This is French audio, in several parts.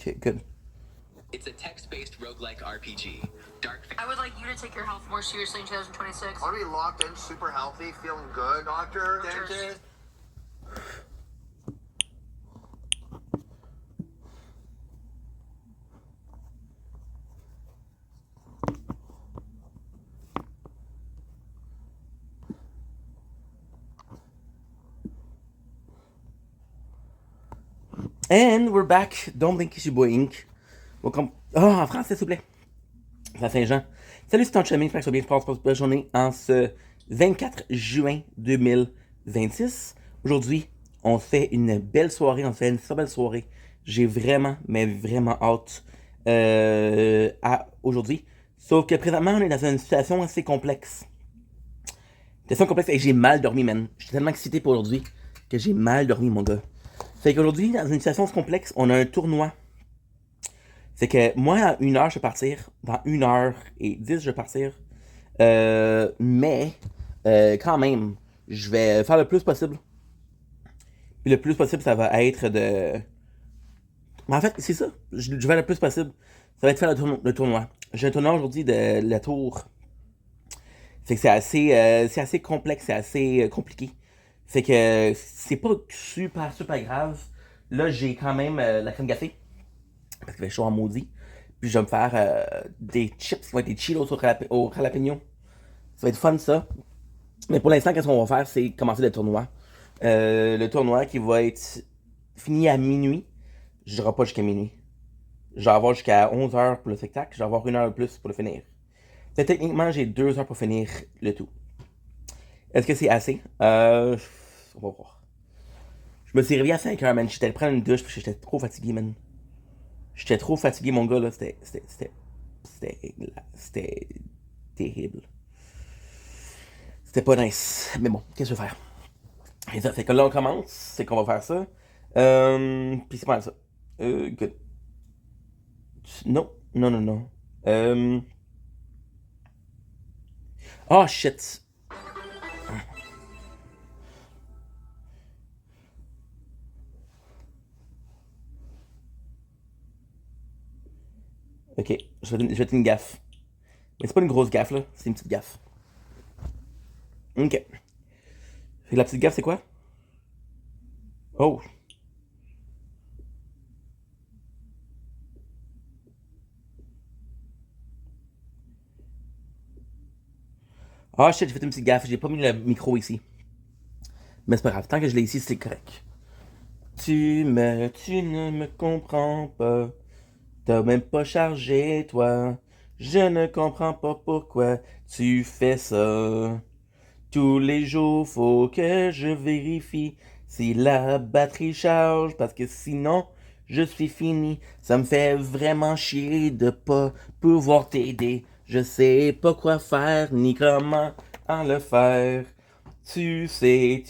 Okay, good. It's a text-based roguelike RPG. I would like you to take your health more seriously in 2026. I want to be locked in, super healthy, feeling good, doctor, dentist. And we're back. Don't blink, je suis boy Inc. En français, s'il vous plaît. C'est à Saint-Jean. Salut, c'est ton chemin. J'espère que ça va bien. Je passe pour la journée en ce 24 juin 2026. Aujourd'hui, on fait une belle soirée. On fait une super belle soirée. J'ai vraiment, mais vraiment hâte à aujourd'hui. Sauf que présentement, on est dans une situation assez complexe. Situation complexe et j'ai mal dormi, man. Je suis tellement excité pour aujourd'hui que j'ai mal dormi, mon gars. Fait qu'aujourd'hui, dans une situation complexe, on a un tournoi. C'est que moi, à 1h, je vais partir. Dans 1h10, je vais partir. Mais, quand même, je vais faire le plus possible. Puis le plus possible, ça va être de... Mais en fait, c'est ça. Je vais faire le plus possible. Ça va être faire le tournoi. J'ai un tournoi aujourd'hui de la tour. Fait que c'est assez complexe, c'est assez compliqué. Fait que c'est pas super grave. Là, j'ai quand même la crème glacée. Parce qu'il fait chaud en maudit. Puis je vais me faire des chips qui vont être des Cheetos au jalapeno. Ça va être fun, ça. Mais pour l'instant, qu'est-ce qu'on va faire, c'est commencer le tournoi. Le tournoi qui va être fini à minuit. Je n'irai pas jusqu'à minuit. Je vais avoir jusqu'à 11h pour le spectacle. Je vais avoir 1h de plus pour le finir. Donc, techniquement, j'ai 2 heures pour finir le tout. Est-ce que c'est assez? On va voir. Je me suis réveillé à 5h, man. J'étais allé prendre une douche parce que j'étais trop fatigué, man. J'étais trop fatigué, mon gars, là. C'était terrible. C'était pas nice. Mais bon, qu'est-ce que je vais faire? Et ça fait que là, on commence. C'est qu'on va faire ça. Puis c'est pas mal ça. Good. Non. Oh, shit. Ok, je vais te une gaffe. Mais c'est pas une grosse gaffe, là. C'est une petite gaffe. Ok. Fait que la petite gaffe, c'est quoi? Oh. Ah, shit, j'ai fait une petite gaffe. J'ai pas mis le micro ici. Mais c'est pas grave. Tant que je l'ai ici, c'est correct. Tu ne me comprends pas. T'as même pas chargé, toi. Je ne comprends pas pourquoi tu fais ça. Tous les jours, faut que je vérifie si la batterie charge, parce que sinon, je suis fini. Ça me fait vraiment chier de pas pouvoir t'aider. Je sais pas quoi faire, ni comment en le faire. Tu sais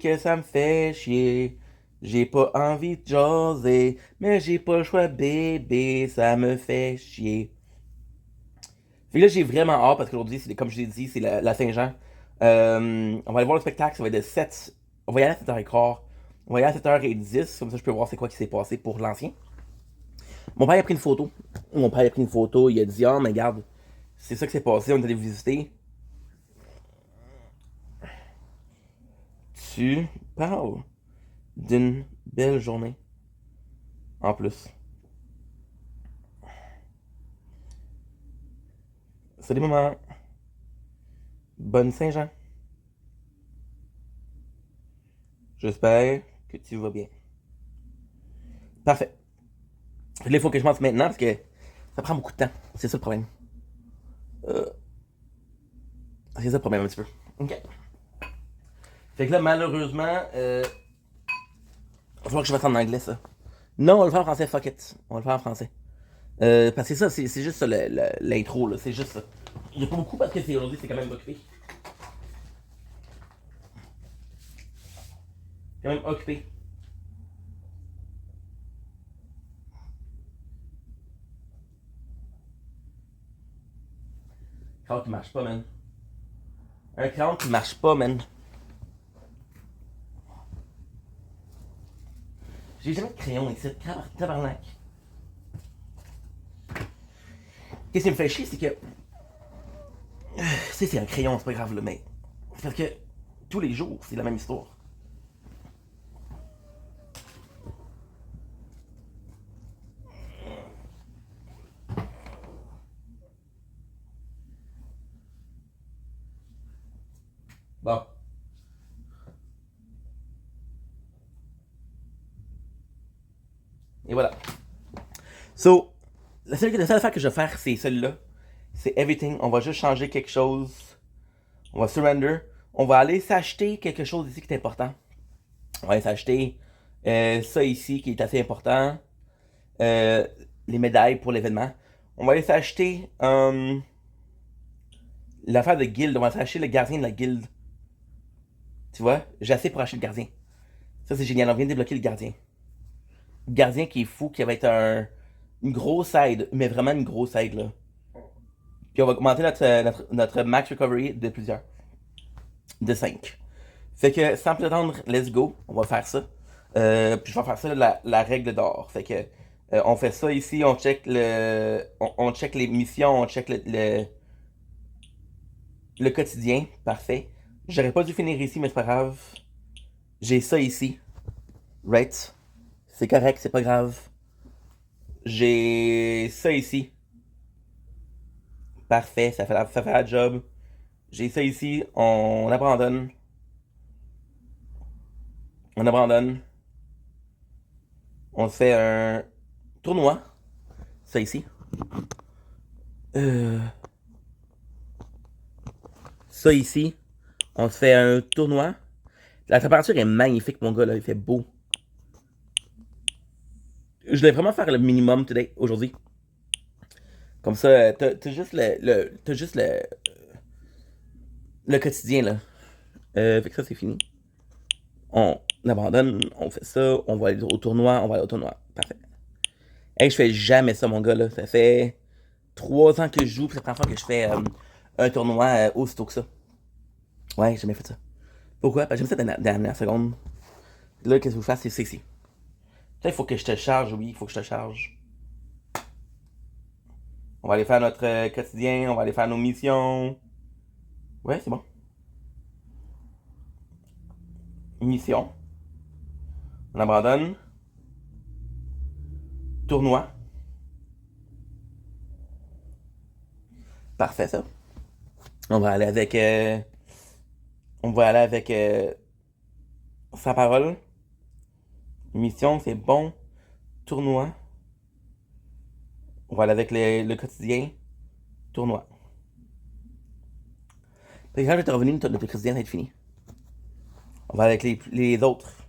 que ça me fait chier. J'ai pas envie de jaser, mais j'ai pas le choix, bébé, ça me fait chier. Fait que là, j'ai vraiment hâte parce qu'aujourd'hui, comme je l'ai dit, c'est la Saint-Jean. On va aller voir le spectacle, ça va être de 7. On va y aller à 7h15. On va y aller à 7h10, comme ça je peux voir c'est quoi qui s'est passé pour l'ancien. Mon père a pris une photo. Il a dit, ah, mais regarde, c'est ça qui s'est passé, on est allé visiter. Tu parles d'une belle journée. En plus. Salut maman. Bonne Saint-Jean. J'espère que tu vas bien. Parfait. Là, il faut que je mange maintenant parce que ça prend beaucoup de temps. C'est ça le problème. C'est ça le problème un petit peu. Ok. Fait que là, malheureusement, il va falloir que je fasse en anglais ça. Non, on va le faire en français, fuck it. On va le faire en français. Parce que ça, c'est juste ça l'intro, là. C'est juste ça. Il n'y a pas beaucoup parce que aujourd'hui, c'est quand même occupé. Quand même occupé. Crayon qui marche pas, man. Un crayon qui marche pas, man. J'ai jamais de crayon ici. Tabarnak. Qu'est-ce qui me fait chier, c'est que. C'est un crayon, c'est pas grave, là, mais. C'est parce que tous les jours, c'est la même histoire. Bon. Et voilà. So, la seule affaire que je vais faire, c'est celle-là. C'est everything. On va juste changer quelque chose. On va surrender. On va aller s'acheter quelque chose ici qui est important. On va aller s'acheter ça ici qui est assez important. Les médailles pour l'événement. On va aller s'acheter l'affaire de guilde. On va s'acheter le gardien de la guilde. Tu vois? J'ai assez pour acheter le gardien. Ça, c'est génial. On vient de débloquer le gardien. Le gardien qui est fou, qui va être une grosse aide. Mais vraiment une grosse aide, là. Puis on va augmenter notre max recovery de plusieurs. De 5. Fait que sans plus attendre, let's go. On va faire ça. Puis je vais faire ça la règle d'or. Fait que on fait ça ici, on check on check les missions, on check le quotidien. Parfait. J'aurais pas dû finir ici, mais c'est pas grave. J'ai ça ici. Right? C'est correct, c'est pas grave. J'ai ça ici. Parfait, ça fait la job. J'ai ça ici, on abandonne. On abandonne. On se fait un tournoi. Ça ici. Ça ici. On se fait un tournoi. La température est magnifique, mon gars, là. Il fait beau. Je voulais vraiment faire le minimum today, aujourd'hui. Comme ça, t'as juste t'as juste le quotidien, là. Fait que ça, c'est fini. On abandonne, on fait ça, on va aller au tournoi, on va aller au tournoi. Parfait. Hey, je fais jamais ça, mon gars, là. Ça fait 3 ans que je joue, puis c'est la première fois que je fais un tournoi aussitôt que ça. Ouais, j'ai jamais fait ça. Pourquoi? Parce que j'aime ça dans la dernière seconde. Là, qu'est-ce que je fais? C'est sexy. Là, il faut que je te charge, oui, il faut que je te charge. On va aller faire notre quotidien, on va aller faire nos missions. Ouais, c'est bon. Mission. On abandonne. Tournoi. Parfait, ça. On va aller avec... on va aller avec... sa parole. Mission, c'est bon. Tournoi. On va aller avec le quotidien. Tournoi. Puis quand je vais te revenir, le quotidien va être fini. On va aller avec les autres.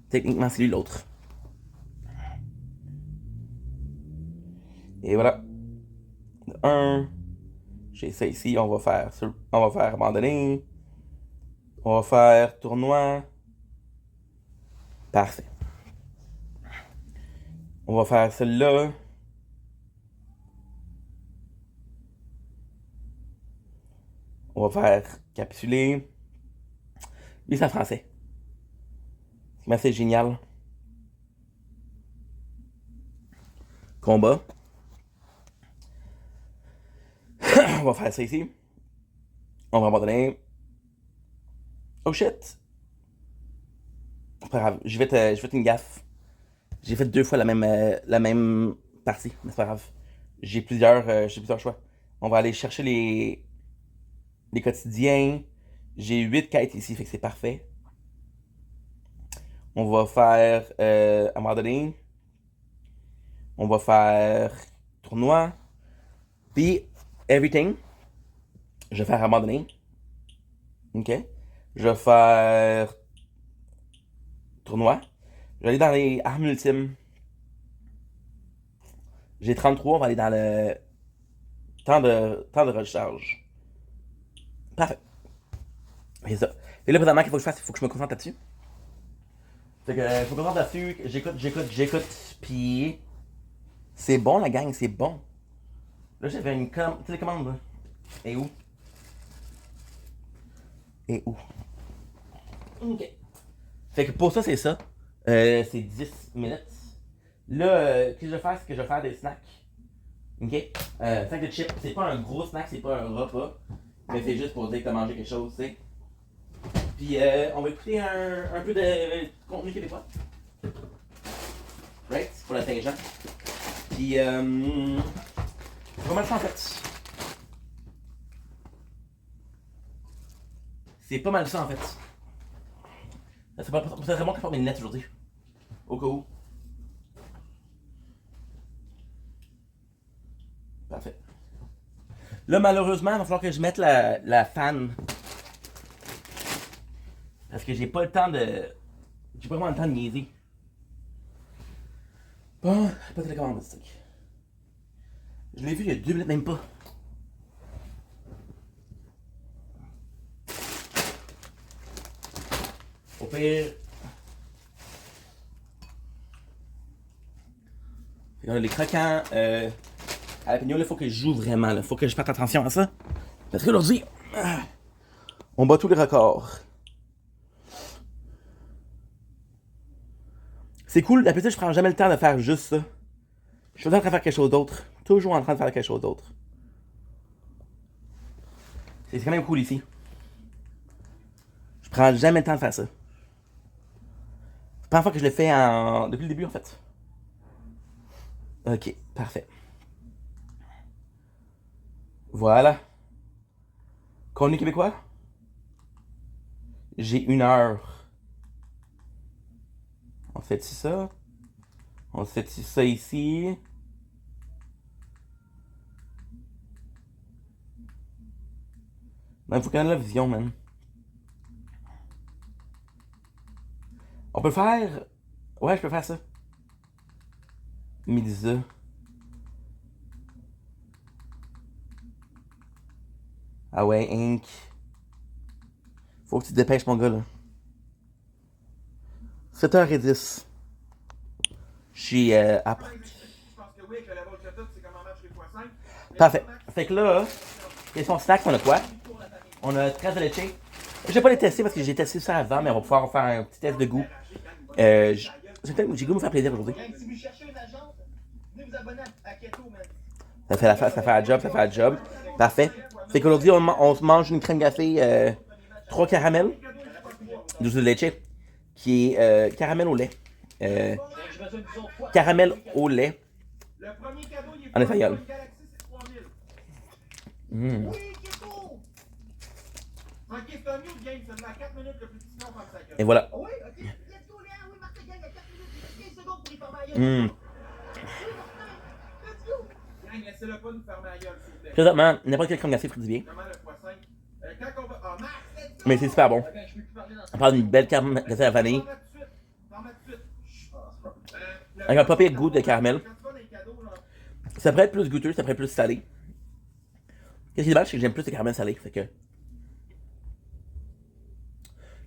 Techniquement, c'est lui l'autre. Et voilà. 1. J'ai ça ici. On va faire abandonner. On va faire tournoi. Parfait. On va faire celle-là. On va faire capsuler. Lui, c'est en français. C'est assez génial. Combat. On va faire ça ici. On va abandonner. Oh shit. Pas grave. Je vais te une gaffe. J'ai fait 2 fois la même partie, mais c'est pas grave. J'ai plusieurs choix. On va aller chercher les quotidiens. J'ai 8 quêtes ici, fait que c'est parfait. On va faire abandonner. On va faire tournoi. Puis everything. Je vais faire abandonner. Ok. Je vais faire tournoi. Je vais aller dans les armes ultimes. J'ai 33, on va aller dans le temps de recharge. Parfait. C'est ça. Et là, présentement, qu'il faut que je fasse, il faut que je me concentre là-dessus. Fait que, faut que je me concentre là-dessus, j'écoute, puis c'est bon, la gang, c'est bon. Là, j'avais une télécommande, là. Et où? Ok. Fait que pour ça, c'est ça. C'est 10 minutes. Là, qu'est-ce que je vais faire? C'est que je vais faire des snacks. Ok? Sac de chips, c'est pas un gros snack, c'est pas un repas. Mais c'est juste pour dire que t'as mangé quelque chose, tu sais. Puis on va écouter un peu de contenu québécois. Right? C'est pour la Saint-Jean. Puis c'est pas mal ça en fait. C'est pas mal ça en fait. Ça serait bon qu'on porte mes lunettes aujourd'hui. Au cas où. Parfait. Là, malheureusement, il va falloir que je mette la fan. Parce que j'ai pas le temps de. J'ai pas vraiment le temps de niaiser. Bon, pas de télécommande, c'est truc. Je l'ai vu il y a 2 minutes, même pas. Au pire. On a les croquants. À la pignon, il faut que je joue vraiment. Il faut que je fasse attention à ça. Parce qu'aujourd'hui, on bat tous les records. C'est cool, d'habitude, je prends jamais le temps de faire juste ça. Je suis toujours en train de faire quelque chose d'autre. Toujours en train de faire quelque chose d'autre. C'est quand même cool ici. Je prends jamais le temps de faire ça. C'est la première fois que je le fais depuis le début en fait. Ok, parfait. Voilà. Contenu québécois? J'ai 1 heure. On fait ça. On fait ça ici. Il faut qu'on ait la vision, man. On peut faire. Ouais, je peux faire ça. Midisa. Ah ouais, Inc. Faut que tu te dépêches, mon gars, là. 7h10. Je suis après. Parfait. Fait que là, question snack, on a quoi? On a 13 de leche. Je vais pas les tester parce que j'ai testé ça avant, mais on va pouvoir faire un petit test de goût. J'ai goût de me faire plaisir aujourd'hui. Ça fait la job. Parfait. Fait qu'aujourd'hui, on se mange une crème glacée 3 caramels. 12 de leche. Qui est caramel au lait. Caramel au lait. En espagnol. Mmh. Et voilà. Mmh. Présentement, n'importe quelle crème glacée ferait du bien. Mais c'est super bon. On parle d'une belle crème glacée à la vanille. Avec un pas pire goût de caramel. Ça pourrait être plus goûteux, ça pourrait être plus salé. Qu'est-ce qui est dommage, c'est que j'aime plus le caramel salé. Fait que.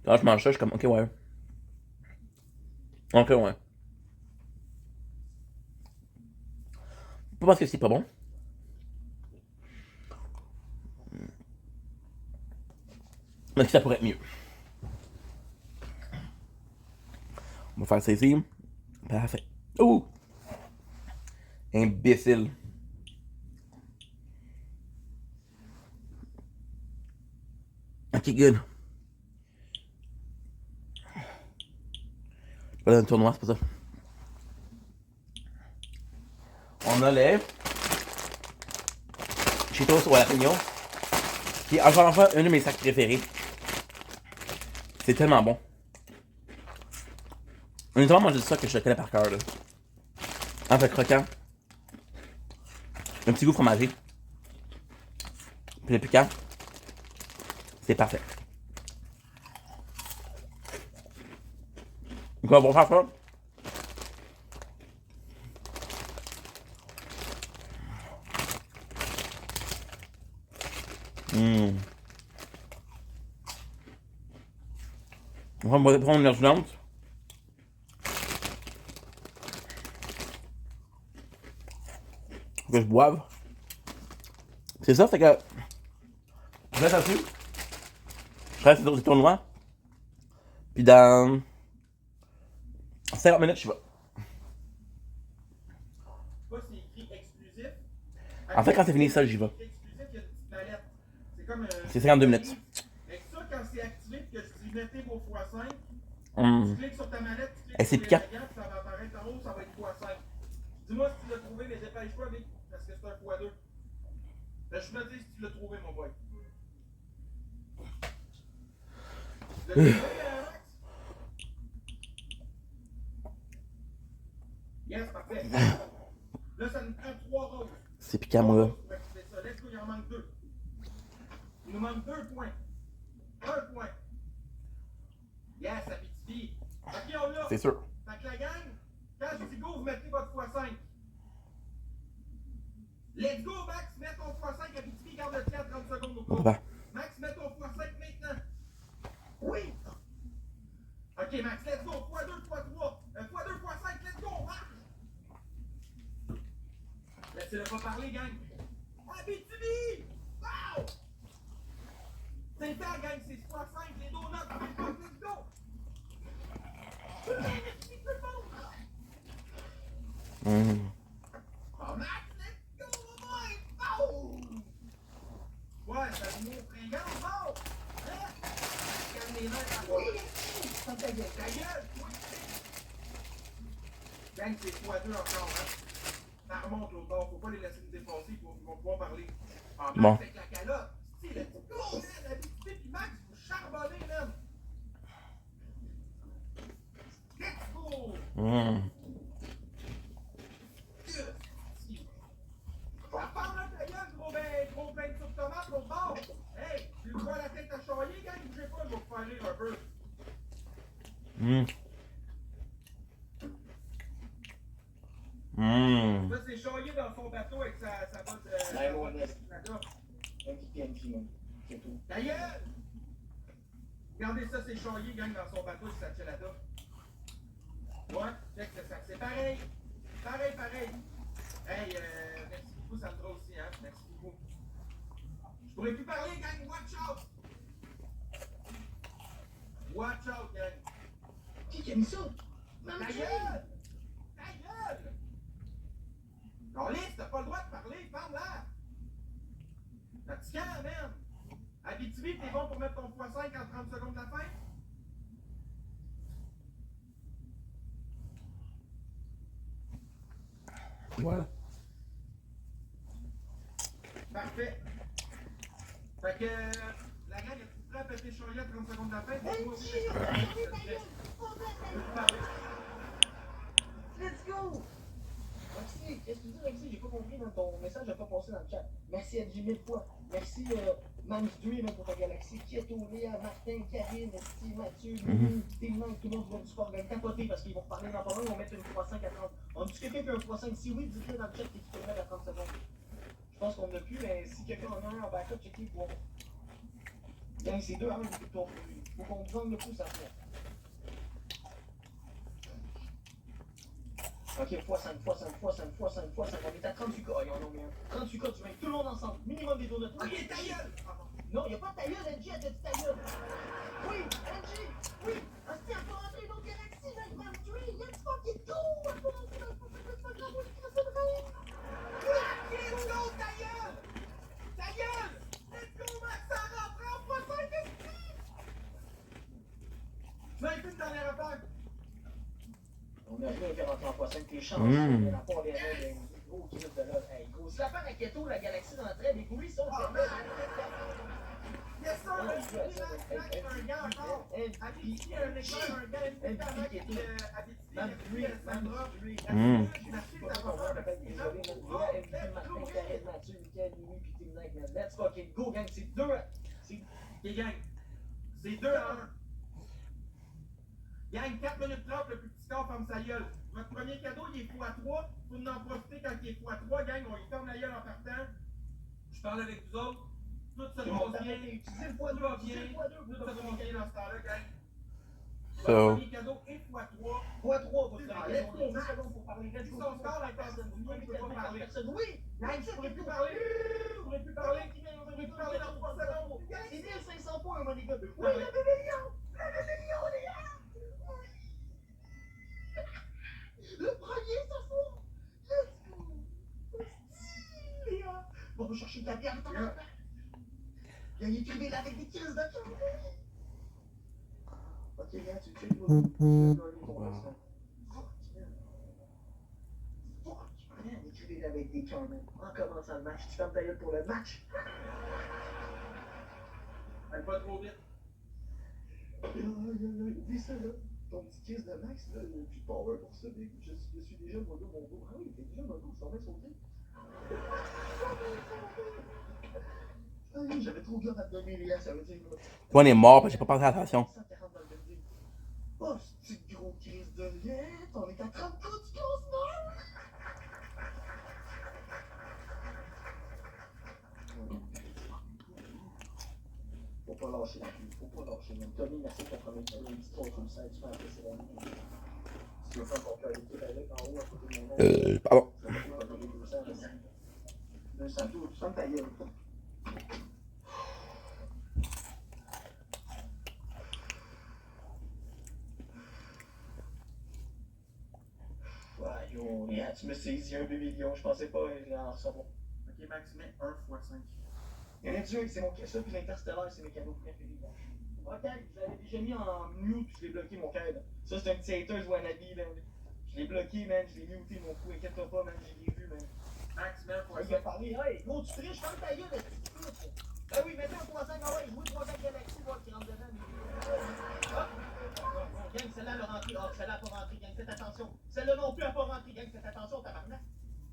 Quand je mange ça, je suis comme, ok, ouais. Ok, ouais. Pas parce que c'est pas bon. Mais que ça pourrait être mieux. On va faire ça ici. Parfait. Ouh! Imbécile. Ok, good. Je vais dans un tournoi, c'est pas ça. On a les Cheetos au jalapeno, qui est encore une fois un de mes sacs préférés. C'est tellement bon. Honnêtement, moi, je dis ça que je le connais par cœur, là. Un peu croquant. Un petit goût fromagé. Puis le piquant. C'est parfait. Donc, on va faire ça. On va prendre une urgence. Que je boive. C'est ça, fait que. Je reste là-dessus. Je reste sur le tournoi. Puis dans 50 minutes, je vais. Pas c'est écrit exclusif. En fait, quand c'est fini, ça, j'y vais. Exclusif, il y a une petite mallette. C'est comme C'est 52 minutes. Fait que ça, quand c'est activé et que je dis mettez vos x5, Hum. tu cliques sur ta mallette, tu cliques Hey, c'est sur les piquant. rayons, puis ça va apparaître en haut, ça va être x5. Dis-moi si tu l'as trouvé, mais dépêche-toi, Vic, parce que c'est un x2. Je me dis si tu l'as trouvé, mon boy. Tu l'as trouvé, Max? Yes, parfait. Là, ça nous prend 3 roses. C'est piquant, moi. Fait que c'est ça. Let's go, il en manque 2. Il nous manque 2 points. 1 point. Yes, Abitibi. Ok, on l'a. C'est sûr. Fait que la gang, quand je dis go, vous mettez votre x5. Let's go, Max, mets ton x5 Abitibi, garde le tien à 30 secondes au Mon coup. papa. Max, mets ton x5 maintenant. Oui. Ok, Max, let's go. x2, x3. x2, x5, let's go, marche. Laissez-le pas parler, gang. Abitibi! Wow! C'est le temps, gang, c'est x5, les donuts, let's go! Hum. Oh, Max, let's go, my boy! Oh! Ouais, ça nous montre un gars, bon! Hein? Calme les mains, ta gueule! Ta gueule! Oui. Gang, c'est x2 encore, hein? Ça remonte l'autre bord, faut pas les laisser nous dépasser, ils vont pouvoir parler. Ah, Max, Bon. avec la calotte! Si, let's go, man! La Abitibi pis Max, vous charbonnez, man! Let's go! Hum. Va prendre ta gueule, gros plein de soupe tomate, l'autre bord! Hey, tu vois la tête à choyer, gang? Bougez pas, je vais vous faire rire un peu. Hum. Hum. Là, c'est choyé dans son bateau avec sa botte de... Ouais, ouais, ouais. là-bas. Un petit PNJ, man. C'est tout. Ta gueule! Regardez ça, c'est choyé, gang, dans son bateau avec sa chelada. Ouais, check ça, c'est pareil. Pareil. Hey, merci beaucoup, Sandra aussi, hein. Merci beaucoup. Je pourrais plus parler, gang. Watch out! Watch out, gang. Qui a mis ça? Ta gueule! Ta gueule! Lisse, t'as pas le droit de parler, parle-là! T'as petit camp, man! Abitibi, t'es bon pour mettre ton x5 en 30 secondes de la fin? Voilà. Parfait. Fait que la gang est prête à péter choyer à 30 secondes de la fin. Let's go! Merci. Qu'est-ce que tu dis, Alexis? J'ai pas compris dans ton message, j'ai pas passé dans le chat. Merci à 10 000 fois. Merci Mams Dream pour ta galaxie. Kieto, Léa, Martin, Karine, Esti, Mathieu, Louis, Témoin, tout le monde du sport va être capoté parce qu'ils vont parler dans pas loin, ils vont mettre une x5 à 30. On dit quelqu'un qui a un x5? Si oui, dites-le dans le chat et tu peux le mettre à 30 secondes. Je pense qu'on n'a plus, mais si quelqu'un en a un en backup, checkez pour. Gang, c'est 2 à 1 depuis ton produit. Faut qu'on vous le coup, ça fait. Ok, x5, on est à 38 cas. Oh, y'en a mis un. 38 cas, tu mets tout le monde ensemble. Minimum des donuts. Ok, ta gueule! Non, y'a pas ta gueule, NG, elle t'a dit ta gueule. Oui, NG, oui. Hostie, elle peut rentrer dans Galaxy, mec, Mams Dream. Let's fucking go. Elle peut rentrer dans le programme, Let's go, ta gueule! Ta gueule! Let's go, Max, ça rentre en x5, esti! Tu m'as fait une dernière affaire. On a rien fait rentrer en x5, t'es chanceux, Mm. mais la part des règles, gros clip de là. Hey, gros, si l'affaire à Keto, la Galaxie dans le trait, les couilles sont Oh, man! Yes, sir! Ouais, Abitibi, Max, un gars encore. Abitibi, un éclair, un gars, une Max, Abitibi, merci, Sandra. Mm. Merci, t'as pas peur de faire des gens. Let's fucking go, gang. C'est 2 à... Ok, gang. C'est 2 à 1. Gang, 4 minutes 30, le plus petit score ferme sa gueule. Votre premier cadeau, il est x3. Faut en profiter quand il est x3, gang. On y ferme la gueule en partant. Je parle avec vous autres. Tout se passe bien. Utilisez le Tout va bien. x2, Tout se passe bien dans ce temps-là, gang. So. Votre premier cadeau est x3. x3, vous Ah, avez let's go, 10 Max. secondes pour parler. Let's Si go. son score est personne, vous ne pouvez pas parler. Oui, Gang, vous ne pourrez plus parler. Vous ne pourrez plus parler. Vous ne pourrez plus parler dans 3 secondes. c'est 1500 points, mon gars. Oui, Parlez. le million! Le million, les gars! Le premier, ça fout! Let's go! C'est stylé, les gars! va chercher ta bière. Il écrivait là avec des crises de cœur. Ok, gars, tu sais, moi, écrivez avec des cœurs, man. En commençant le match, tu fermes ta gueule pour le match. Aille pas trop vite. Dis ça, là. Ton petit kiss de Max, là, il n'y a plus de power pour ça, mec. Je suis déjà mon dos. Ah oui, t'es déjà mon dos, ça va sauter. Ah oui, j'avais trop de à te donner, les gars, ça veut dire. Toi, on est mort, parce que j'ai pas pensé à attention. 140 dans le building. Oh, c'est une gros crise de liette. On est à 30 coups du classement. Faut pas lâcher la vie, faut pas lâcher. Même Tommy, merci pour ton premier cadeau. Une petite autre comme ça, tu fais impressionnant. Si tu veux faire ton cœur d'équipe avec en haut, à côté de mon nom. Pardon. Ça va pas donner 200 tours, tu fermes ta gueule. Ouais, yo, yeah, tu me saisis un bébé lion, je pensais pas en recevoir. Ok, Max, mets 1 x 5. Il y en a Dieu, c'est mon ça, puis l'Interstellar, c'est mes cadeaux préférés. Ok, je l'avais déjà mis en mute, puis je l'ai bloqué mon cœur. Ça, c'est un petit haters wannabe, là. Je l'ai bloqué, man, je l'ai muté mon coup, inquiète-toi pas, man, je l'ai vu, man. Max, mets 1 Il x a 5. parlé, hey, gros, tu triches, ferme ta gueule, est-ce que tu triches? Ben oui, mettez un 3-5, ah ouais, jouez 3-5 Galaxy, voir qui rentre dedans. Ah! Gang, celle-là, elle a rentré. Oh, celle-là, elle a pas rentré, gang, faites attention. Celle-là non plus, elle a pas rentré, gang, faites attention, tabarnak.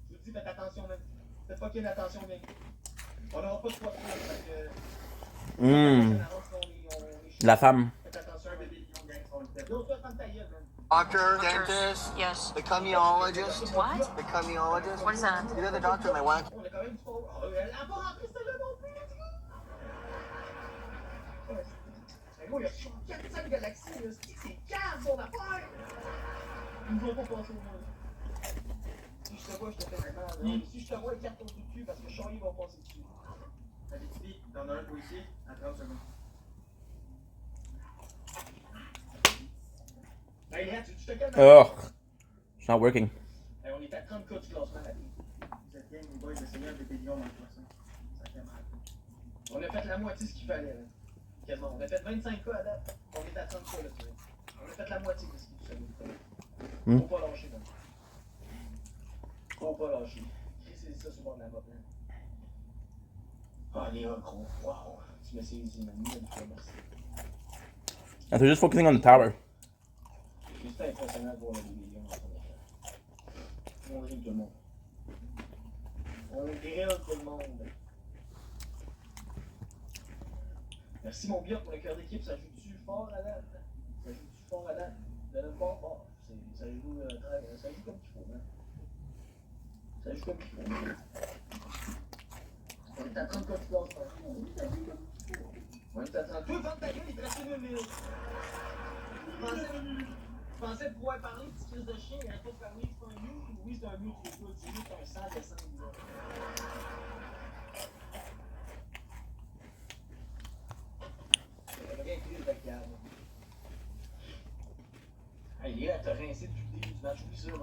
Je vous dis, faites attention, man. Faites fucking attention, gang. On n'aura pas de 3 parce que. La femme. Faites attention, un bébé lion, gang, on le fait. Yo, toi, ferme ta gueule, man. Doctor, dentist, Yes. the cumulologist. What? The cumulologist. What is that? You know the doctor in my wank. On a quand même du faux. Oh, elle a pas rentré celle-là non plus, let's go! Gros, il y a 4-5 galaxies, là. C'est calme, son affaire! Ils nous ont pas passé au moins. Si je te vois, je te fais mal. Si je te vois, écarte ton trou de cul parce que Charlie va passer dessus. Allez, Tibi, t'en as un pour ici, à 30 secondes. Hey, Léa, tu te calmes? Oh. It's not working. Hey, on est à 30 cas du classement, la vie. Vous êtes bien, les boys, d'essayer un bébé lion dans le poisson. Ça fait mal. On a fait la moitié de ce qu'il fallait, là. Quasiment. On a fait 25 cas à date. On est à 30 cas, là, tu vois. On a fait la moitié de ce qu'il fallait. Faut pas lâcher, man. Faut pas lâcher. C'est ça sur le bord de la map, là. Ah, Léa, gros. Wow. Tu m'as saisi, man. Mille fois, merci. And they're just focusing on the tower. C'était impressionnant de voir le bébé lion dans son affaire. On grille tout le monde. On grille tout le monde. Merci mon bien pour le cœur d'équipe, ça joue-tu fort à date? Ça joue-tu fort à date? De notre part, bon, ça joue comme il faut, hein. Ça joue comme il faut. On est à 30 codes de on est à 30. Toi, ferme ta gueule, il te reste 1 minute. Je pensais pouvoir parler, petit crise de chien, il n'arrête pas de parler, c'est pas un mute. Oui, c'est un mute, c'est tout. C'est juste un sale de 5 minutes. Hey, Léa, t'as rincé depuis le début du match, oublie ça, là.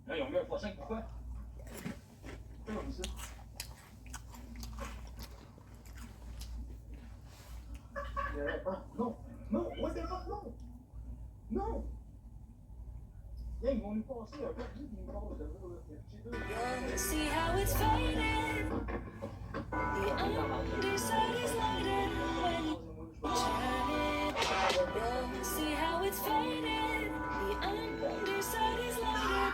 Là, ils ont mis un x5, pourquoi? Pourquoi ils ont mis ça? Non, non, what the fuck, non! Non! Là, ils vont nous passer un peu de vie, ils vont nous passer de See how it's fading. The underside is lighted when you turn it. See how it's fading. The underside is lighted.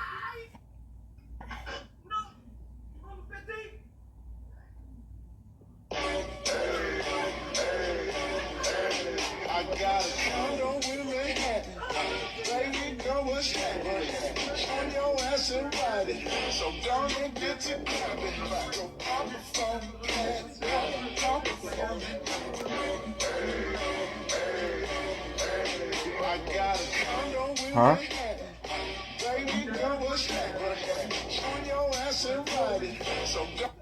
Non! Ils vont nous péter! I got a condo in Manhattan. Baby, know what's happening. On your ass and ride it. So don't get to clapping. Go pop it for me. Pop it for me. I got a condo in Manhattan. Baby, know what's happening. On your ass and ride it. So don't.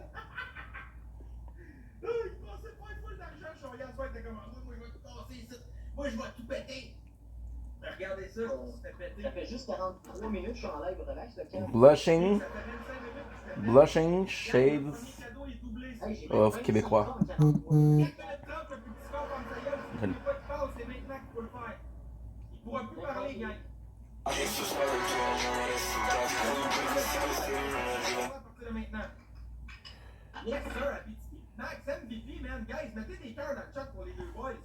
Il pensait pas une fois d'argent, Chorian, soit était comme moi, il va tout casser ici. Moi, je vais tout péter. Mais regardez ça. ça, tu te fais péter. Ça fait juste 43 minutes, je suis en live relax. Le camp. Blushing, Ça fait 25 minutes que tu te fais péter. blushing Le shades premier cadeau est doublé. Hey, j'ai of 25 Québécois. secondes, 43 minutes. 4 minutes 30, le plus petit score comme ça, gueule. Si tu veux pas qu'il parle, c'est maintenant qu'il faut le faire. Il pourra plus parler, gang. À partir de maintenant. Yes, sir, Abitibi. Max, MVP, man. Guys, mettez des cœurs dans le chat pour les deux boys.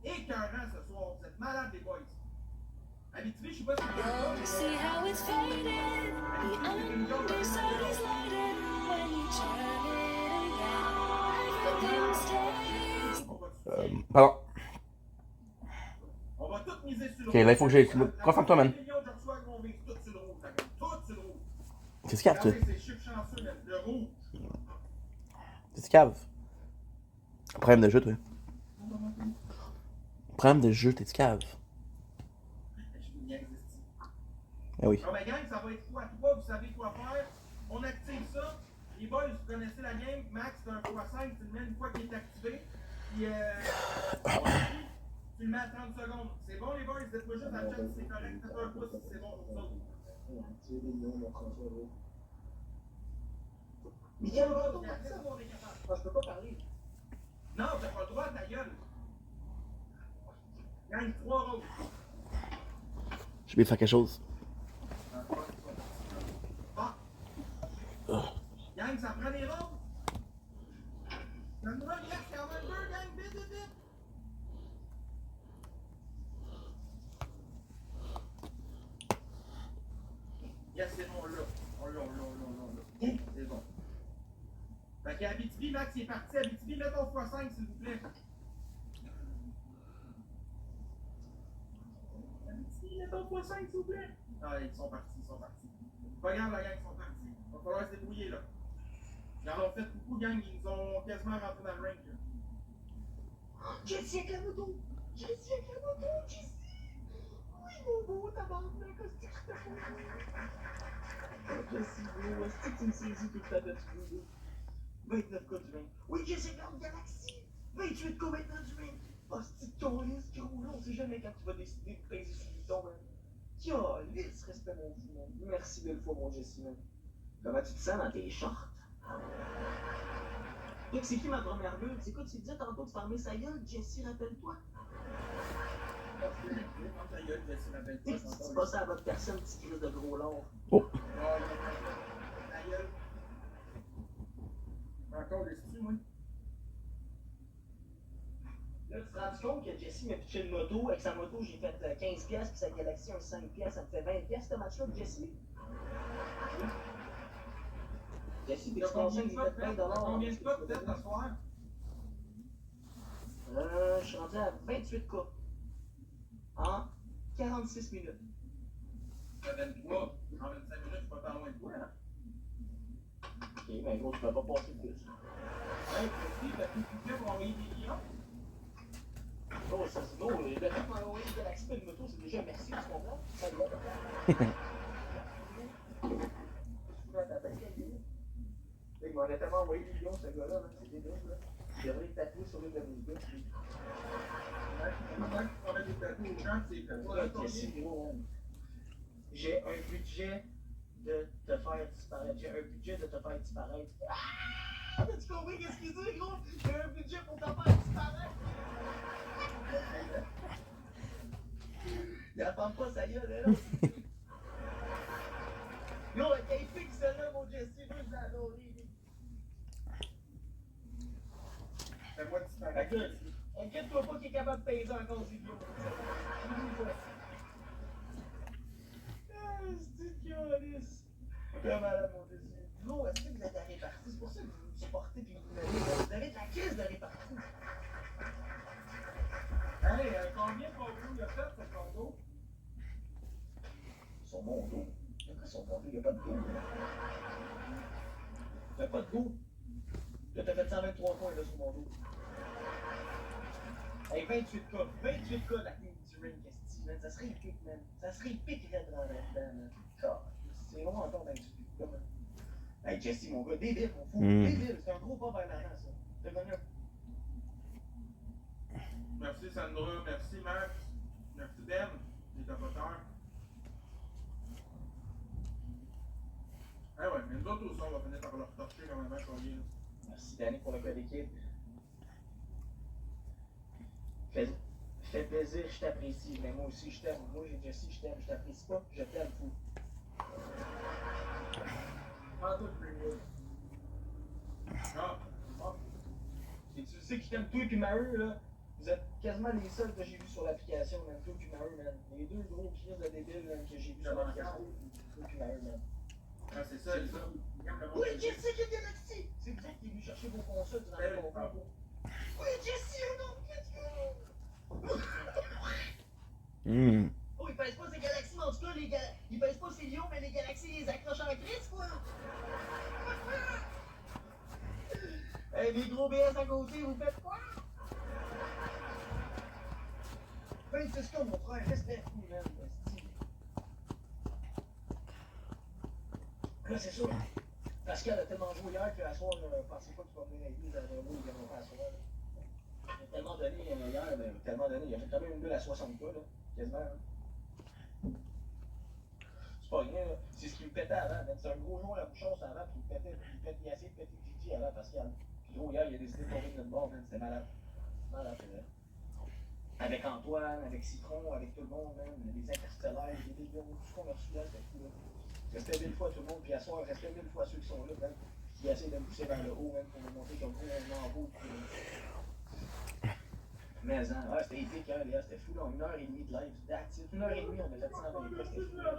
Écœurant ce soir. Vous êtes malades, les boys. Abitibi, je sais pas si vous You'll see how it's faded. The underside is lighted when you turn it around. Everything stays. Pardon. On va tout miser sur le Ok, là, il faut que j'aille. Concentre-toi, man. je reçois qu'on mise tout sur le rouge, d'accord? Tout sur le rouge. Qu'est-ce qu'il y a, toi? Regardez, c'est chiffre chanceux, man. Le rouge. Qu'est-ce qu'il y a? Problème de jeu, toi. Problème de jeu, t'es cave. Je vous niaise ici. Ah oui. Ah ben gang, ça va être quoi? Toi, vous savez quoi faire. On active ça. Les boys, vous connaissez la game. Max, c'est un x5, tu le mets une fois qu'il est activé. Puis tu le mets à 30 secondes. C'est bon les boys, dites-moi juste dans le chat si c'est correct. Faites un pouce si c'est bon pour vous autres. Mais quel retour comme ça? Ah, je peux pas parler. Non, t'as pas le droit, ta gueule. Gang, 3 roses. Je vais faire quelque chose. Ah. Gang, ça prend des roses. Donne-moi, yes, quand même deux, gang, vite, vite, vite. Yes, c'est bon, là. On l'a. C'est bon. Fait qu'à Abitibi, Max, il est parti. Abitibi, mets ton x5, s'il vous plaît. Abitibi, mets ton x5, s'il vous plaît. Ah, ils sont partis. Pas grave, la gang, ils sont partis. Il va falloir se débrouiller, là. Ils en ont fait beaucoup, gang. Ils nous ont quasiment rentré dans le ring, là. Jessie avec la moto! Jessie avec la moto! Jessie! Oui, mon beau tabarnak! Hostie, je t'ai pas. Jessie, gros, hostie, tu me saisis tout le temps de tuer. 29 cas du ring. Oui, Jessie, regarde Galaxy! 28 cas maintenant du ring! Hostie, ton liste, gros, là, on sait jamais quand tu vas décider de peser sur le bouton, man. Calice, respect mon fou, man. Merci mille fois, mon Jessie, man. Comment tu te sens dans tes shorts? Luc, c'est qui ma première bulle? C'est quoi, tu disais tantôt de fermer sa gueule? Jessie, rappelle-toi. Ta gueule, Jesse, rappelle-toi. C'est pas ça à votre personne, petit crise de gros lard. Oh. Ta gueule. Encore dessus, moi. Là, tu te rends compte que Jessie m'a pitché une moto. Avec sa moto, j'ai fait 15$, puis sa Galaxy, un 5$. Ça me fait 20$ ce match-là, Jessie. Jessie, t'es conscient que j'ai fait 20$. Combien de fois vous êtes ce soir? Je suis rendu à 28K. En 46 minutes. Ça 23. En 25 minutes, je suis pas tant loin de toi, hein? Ok, ben gros, tu peux pas passer plus. Hey, Christy, t'as plus de pour envoyer des millions? Oh, ça c'est non, le fait de m'envoyer une Galaxy et une moto, c'est déjà merci, tu comprends? Ça y est. Il m'en a tellement envoyé des millions, ce gars-là, hein, c'est débile, là. Il devrait être tatoué sur une de mes gars. Comment tu prends des tatoues au champ, c'est comme ça, Jessie, gros, j'ai un budget de te faire disparaître. J'ai un budget de te faire disparaître. Ah! Tu comprends qu'est-ce qu'il dit, gros? J'ai un budget pour te faire disparaître. Il attend pas sa gueule, là. Gros, elle fixe celle-là, mon Jessie, moi, je l'ai adoré. Fais-moi disparaître. Inquiète-toi pas qu'il est capable de payer encore du bio. Ah, c'est calice. Vraiment malade, mon Dieu. Gros, est-ce que vous êtes à répartie? C'est pour ça que vous vous supportez et vous m'aimez. Vous avez de la caisse de répartie. Allez, combien de condos il a fait, ce condo? Son bon dos. Après son bon dos, il n'y a pas de go. Il n'y a pas de go. Là, t'as fait 123 points là, sur mon dos. Hey, 28K. 28K la ligne du ring, qu'est-ce que ça serait épique, man. Ça serait épique, Red dans là-dedans, man. C'est vraiment encore 28K, man. Hey, Jesse, mon gars, débile, mon fou. Débile, c'est un gros pas vers l'avant, ça. T'es venu. Merci Sandra, merci Max, merci Ben, les tapoteurs. Tantôt au soir, on va finir par leur torcher comme un match qu'on vient. Merci Danny pour le code d'équipe. Fais plaisir, je t'apprécie. Mais moi aussi, je t'aime. Moi, Jesse, je t'aime. Je t'apprécie pas, je t'aime fou. Prends-toi le premier. Ah, Et tu sais que je t'aime toi et Mary, là. Vous êtes quasiment les seuls que j'ai vus sur l'application, man. Toi et Mary, man. Les deux gros crises de débiles man, que j'ai vus sur l'application. Toi et Mary, man. ah c'est ça, les autres. Ils aiment le monde. Oui, Jesse qui est Galaxy! C'est vous qui est venu chercher vos consoles durant le concours. Oui, Jesse, on en let's go! Oh, ils pèsent pas ces galaxies, mais en tout cas, ils pèsent pas ces lions, mais les galaxies, ils les accrochent en crise, quoi! Hey, les gros BS à côté, vous faites quoi? 26 secondes, mon frère, respect fou, man. Là, c'est sûr. Pascal a tellement joué hier qu'à soir, je pensais pas qu'il va venir avec nous dans un mot, il viendra pas à soir. Il a tellement donné hier, ben, tellement donné, il a fait quand même une bulle à 60 pas, là, quasiment. Hein. C'est pas rien, là. C'est ce qu'il me pétait avant. C'est un gros jour à la bouchon, ça avant, puis il a essayé de péter Gigi avant, Pascal. Puis gros, hier, il a décidé de tomber de notre bord, man. C'était malade. Malade, c'est vrai. Avec Antoine, avec Citron, avec tout le monde, man. Les interstellaires, les délires, tout ce qu'on a reçu là, c'était fou, là. Respect 1000 fois tout le monde, puis à soir, respect 1000 fois ceux qui sont là, man, qui essaient de me pousser vers le haut, man, pour me montrer comme vous, on en vaut. Mais, hein, ouais, c'était épique, hein, les gars, c'était fou, là, 1h30 de live, that's it. 1h30, on a fait 120 fois, c'était fou, là.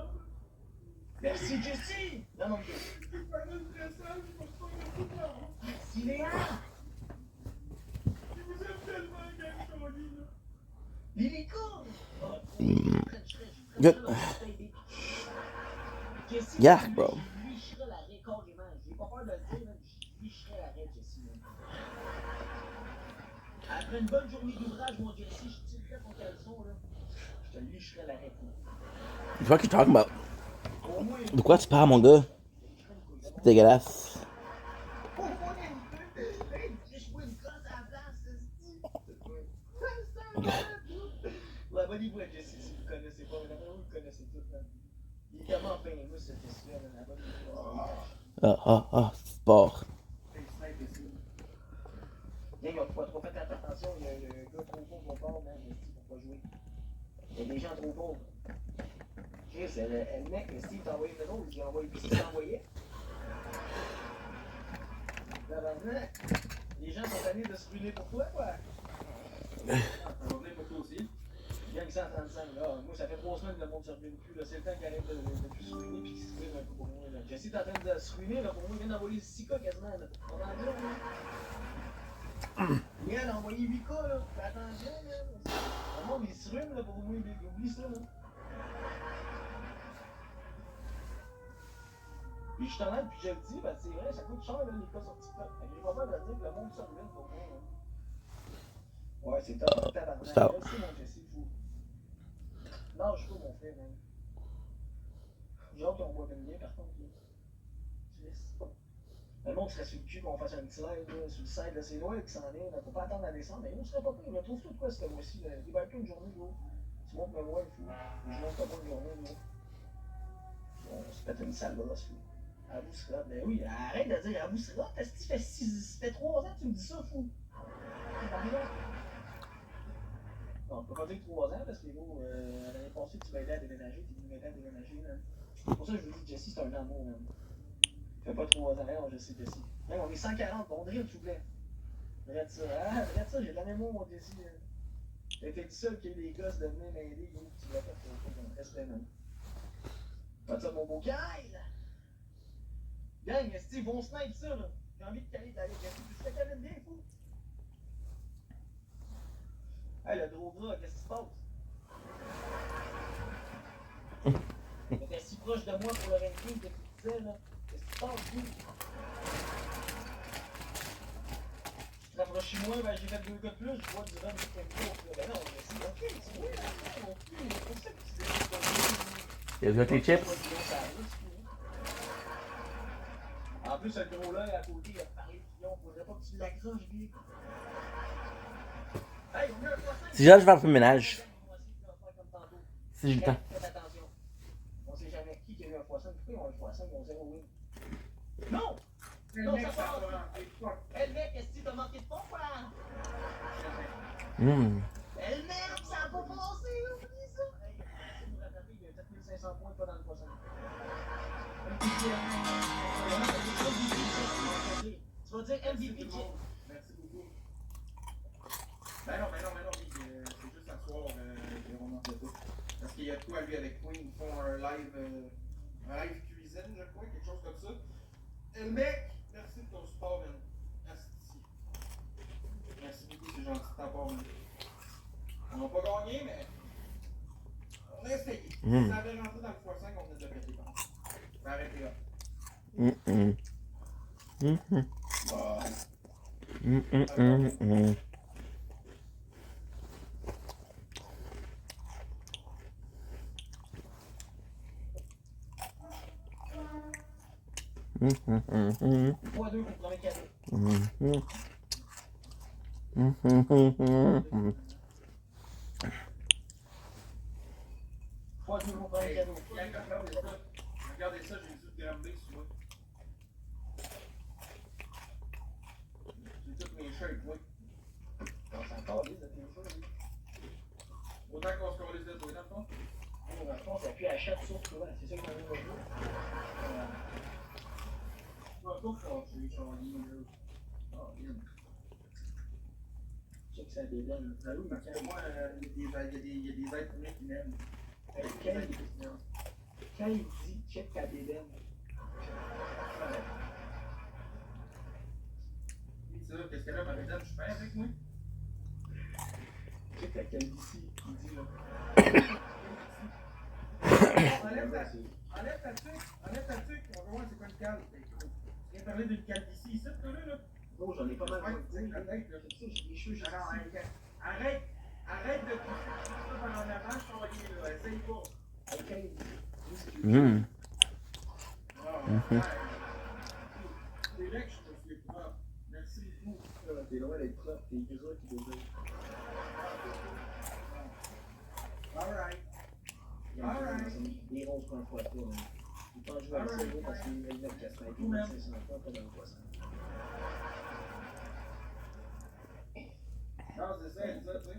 Merci, Jesse! Non, non, merci, Léa! Je vous aime tellement, gang, Tony, là. Lilico! Yark, bro. Je licherai l'arrêt carrément. J'ai pas peur de le dire, mais je licherai l'arrêt, Jesse. Après une bonne journée d'ouvrage, mon Jesse, je tirerai ton caleçon, là. Je te licherai l'arrêt. Je vois que tu talking about. Au moins, De quoi tu parles, mon gars? C'est dégueulasse. oh, je vois une gosse à la place, la bonne voix, Jesse, si vous connaissez pas, vraiment, vous le connaissez tout, là. Il est tellement fameux, cet essai-là, la bonne voix. Sport. Gang, on faut trop faire attention, il y a le gars trop pauvre au bord, man, pour pas jouer. Il y a des gens trop pauvres. Chris, le mec, Steve t'a envoyé le nom, il a envoyé ce qu'il t'envoyait. Les gens sont allés de se ruiner pour toi, quoi. Ça va venir pour toi aussi. Gang 135, là, moi ça fait 3 semaines que le monde se ruine plus, là. C'est le temps qu'il arrête de plus se ruiner puis qu'il se ruine un peu pour moi, là. Jesse est en train de se ruiner, là, pour moi, il vient d'envoyer 6 cas quasiment, là. On en dit, là. Il a envoyé 8 cas, là. Fais attention, là. Le monde, il se ruine, là, pour moi, il oublie ça, là. Puis je suis honnête, puis je le dis, ben c'est vrai, ça coûte cher, là, les cas sur TikTok. Fait que j'ai pas peur de dire que le monde se ruine pour moi, là. Ouais, c'est top, tabarnak. C'est top. Merci, mon Jesse, fou. Non, je suis pas mon frère, man. J'ai hâte qu'on voit bien, par contre, là. Yes. Le monde serait sur le cul qu'on fasse un petit live, là, sur le site, là, c'est Noël qui s'en est, là, faut pas attendre à décembre, mais on serait pas pris, mais trouve tout de quoi ce mois-ci, là. Débarque une journée, gros. Tu montes me voir, fou. Je monte pas une journée, gros. On se pète une sale brosse, fou. À vous sera, ben oui, arrête de dire à vous sera, ça fait 3 ans que tu me dis ça, fou. Non, on peut pas dire 3 ans parce que gros, l'année passée, tu m'as aidé à déménager, t'es venu m'aider à déménager, man. C'est pour ça que je vous dis, Jesse, c'est un amour, man. Ça fait pas 3 ans, non, je sais, Jesse. Même on est 140, bon drill, s'il vous plaît. Regarde ça, ah, regarde ça, j'ai de l'amour, mon Jesse. T'as été tout seul que les gosses de venir m'aider, gros, tu l'as fait pour ton respect, man. Pas ça, mon beau Kyle! Gang, Steve, on snipe ça, là. J'ai envie de caler d'aller, Jesse, tu fais caler bien, fou. Hey, le Drogra, qu'est-ce qui se passe? T'étais si proche de moi pour le ranking que tu disais, là. Qu'est-ce qui se passe, fou? Tu te rapproches de moi, ben j'ai fait 2 gars de plus, je vois du run qui fait court. Ben non, mais c'est ok, c'est oui, non plus. C'est pour ça que tu dis Il a vu tes chips? En plus, le gros là, à côté, il a parlé de Fillon, faudrait pas que tu l'accroches, lui. Hey, on a un poisson. Si j'ai je vais faire un peu de ménage. Si j'ai le temps. Faites attention. On sait jamais qui a eu un poisson. Pourquoi ils ont un poisson? Ils ont 0 win. Non! Le Non, mec, ça ça part. va rentrer. Fuck. Elle mec, est-ce que t'as manqué de pompe, hein? Hum. Elle mec, ça a pas passé, oublie ça! Hey, merci de nous rattraper, il y a 4500 points, pas dans le poisson. Tu vas dire MVP, Merci tout le monde. Merci beaucoup. Ben non, oui, c'est juste à soir, on en fait tout. Parce qu'il y a de quoi, lui, avec Queen, ils font un live cuisine, je crois, quelque chose comme ça. Et le mec, merci de ton support, man. Merci. Merci beaucoup, c'est gentil de ta part, man. On n'a pas gagné, mais on a essayé. Si ça avait rentré dans le x5, on venait de le péter, par contre. Je vais arrêter là. Fois 2 pour premier cadeau. Fois 2 pour premier cadeau. Regardez ça, j'ai du gramme B sur moi. J'ai toutes mes shirts, moi. Non, c'est encore lisse de tes choses. Autant qu'on se calisse de toi, dans le fond. Dans le fond, ça appuie à chaque source, toi. C'est ça qu'on a vu. Pas trop fâché, Charlie, là. Oh, bien. Check ça dédaine. J'avoue, mais moi, il y a des êtres humains qui m'aiment. Quand il dit check ta dédaine. Oui, ça, qu'est-ce qu'elle a, ma mesdames, je suis bien avec moi. Check ta calvitie, il dit là. Enlève ta tuque, on va voir c'est quoi une calve. Tu viens parler d'une calvitie ici, toi, là? Oh, j'en ai pas mal. Ouais, tu sais, la tête, là. C'est ça, j'ai des cheveux juste Non, ici. arrête de pousser ça par en avant, Charlie, là. Essaye pas. Quand il dit C'est vrai que je te suis propre. Merci beaucoup. t'es loin d'être propre, t'es gras qui devient. Alright. Des roses qu'on fois pas. Il pense jouer à zéro parce qu'il met le cassin et puis il met 500 fois pas dans le poisson. Non, c'est ça, tu sais.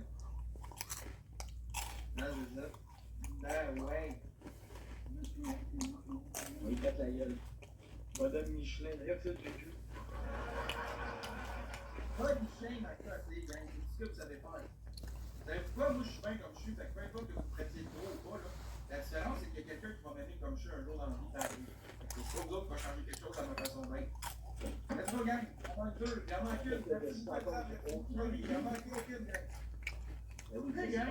Non, c'est ça. Ben ouais. Il pète la gueule. Madame Michelin, d'ailleurs, fait du cul. Pas du shame à côté, gang. C'est ce que vous savez faire. Vous savez pourquoi? Moi, je suis bien comme je suis. Fait que peu importe que vous prêtiez trop ou pas, là. La différence, c'est qu'il y a quelqu'un qui va m'aimer comme je suis un jour dans la vie. C'est pas vous autres qui va changer quelque chose à ma façon d'être. Let's go, gang. On manque deux. Il en manque une. Merci pour ça. Il en manque aucune, gang. Oui, c'est pas bien.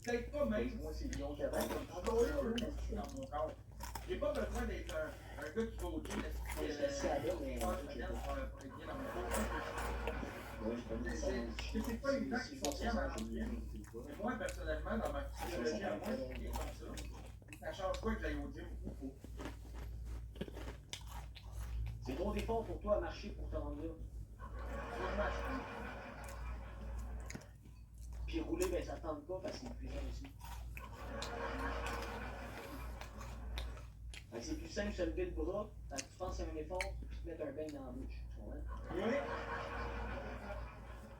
Peut-être pas même. Moi, c'est Lyon qui a Encore heureux que je suis dans mon corps. J'ai pas besoin d'être un gars qui va au gym. C'est assez à l'heure, mais. C'est pas évident qu'ils sont bien dans le gym. Mais moi, personnellement, dans ma physiologie à moi, c'est bien comme ça. Ça change pas que j'aille au gym ou pas. C'est trop d'efforts pour toi à marcher pour te rendre là. Puis rouler, ben ça tente pas parce que c'est épuisant aussi. Fait que c'est plus simple de se lever le bras, fait que tu penses à un effort, puis te mettre un bain dans la bouche. Tu comprends? Oui.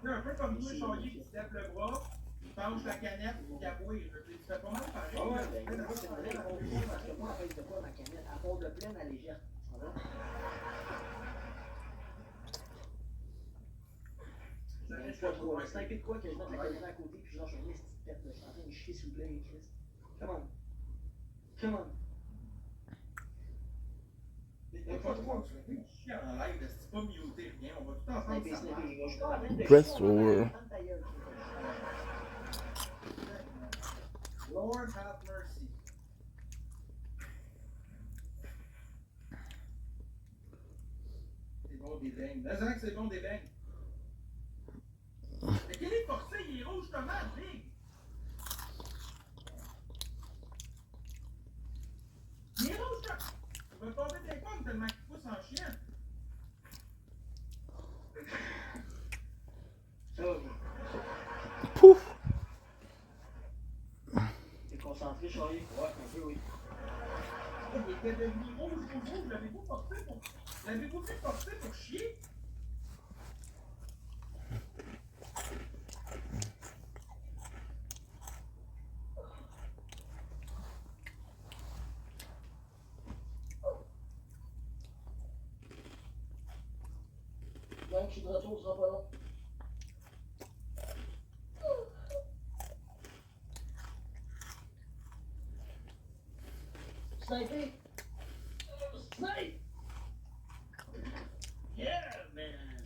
C'est un peu comme toi, Charlie, qui se lève le bras, il penche la canette pour cabouer. Tu fais pas mal pareil. Ah ouais, ben moi, c'est vrai, parce que moi, en fait, de quoi ma canette, à fond de pleine, elle est légère. Tu comprends? Une fois trop, un sniper de quoi que je mette la caméra à côté, puis je lâche une petite pète, là. Je suis en train de chier s'il vous plaît, mes Chris. Come on. Come on. Une fois trop, tu fais chier en live, c'est pas muté, rien, on va tout ensemble. Sniper, sniper, les gars, je suis pas en train de Press chier, on over. va ferme ta gueule. Lord have mercy. C'est bon des beignes. Mais c'est vrai que c'est bon des beignes. Mais quel est forcé, il est rouge tomate, big! Il est rouge tomate! Il va tomber des pommes tellement qu'il pousse en chien. Pouf! T'es concentré, Charlie? Ouais, un peu, oui. Il était devenu rouge. L'avez-vous porté pour... L'avez-vous fait porter pour chier? Donc, je suis de retour, ce sera pas long. Sniper! Snipe! Yeah, man!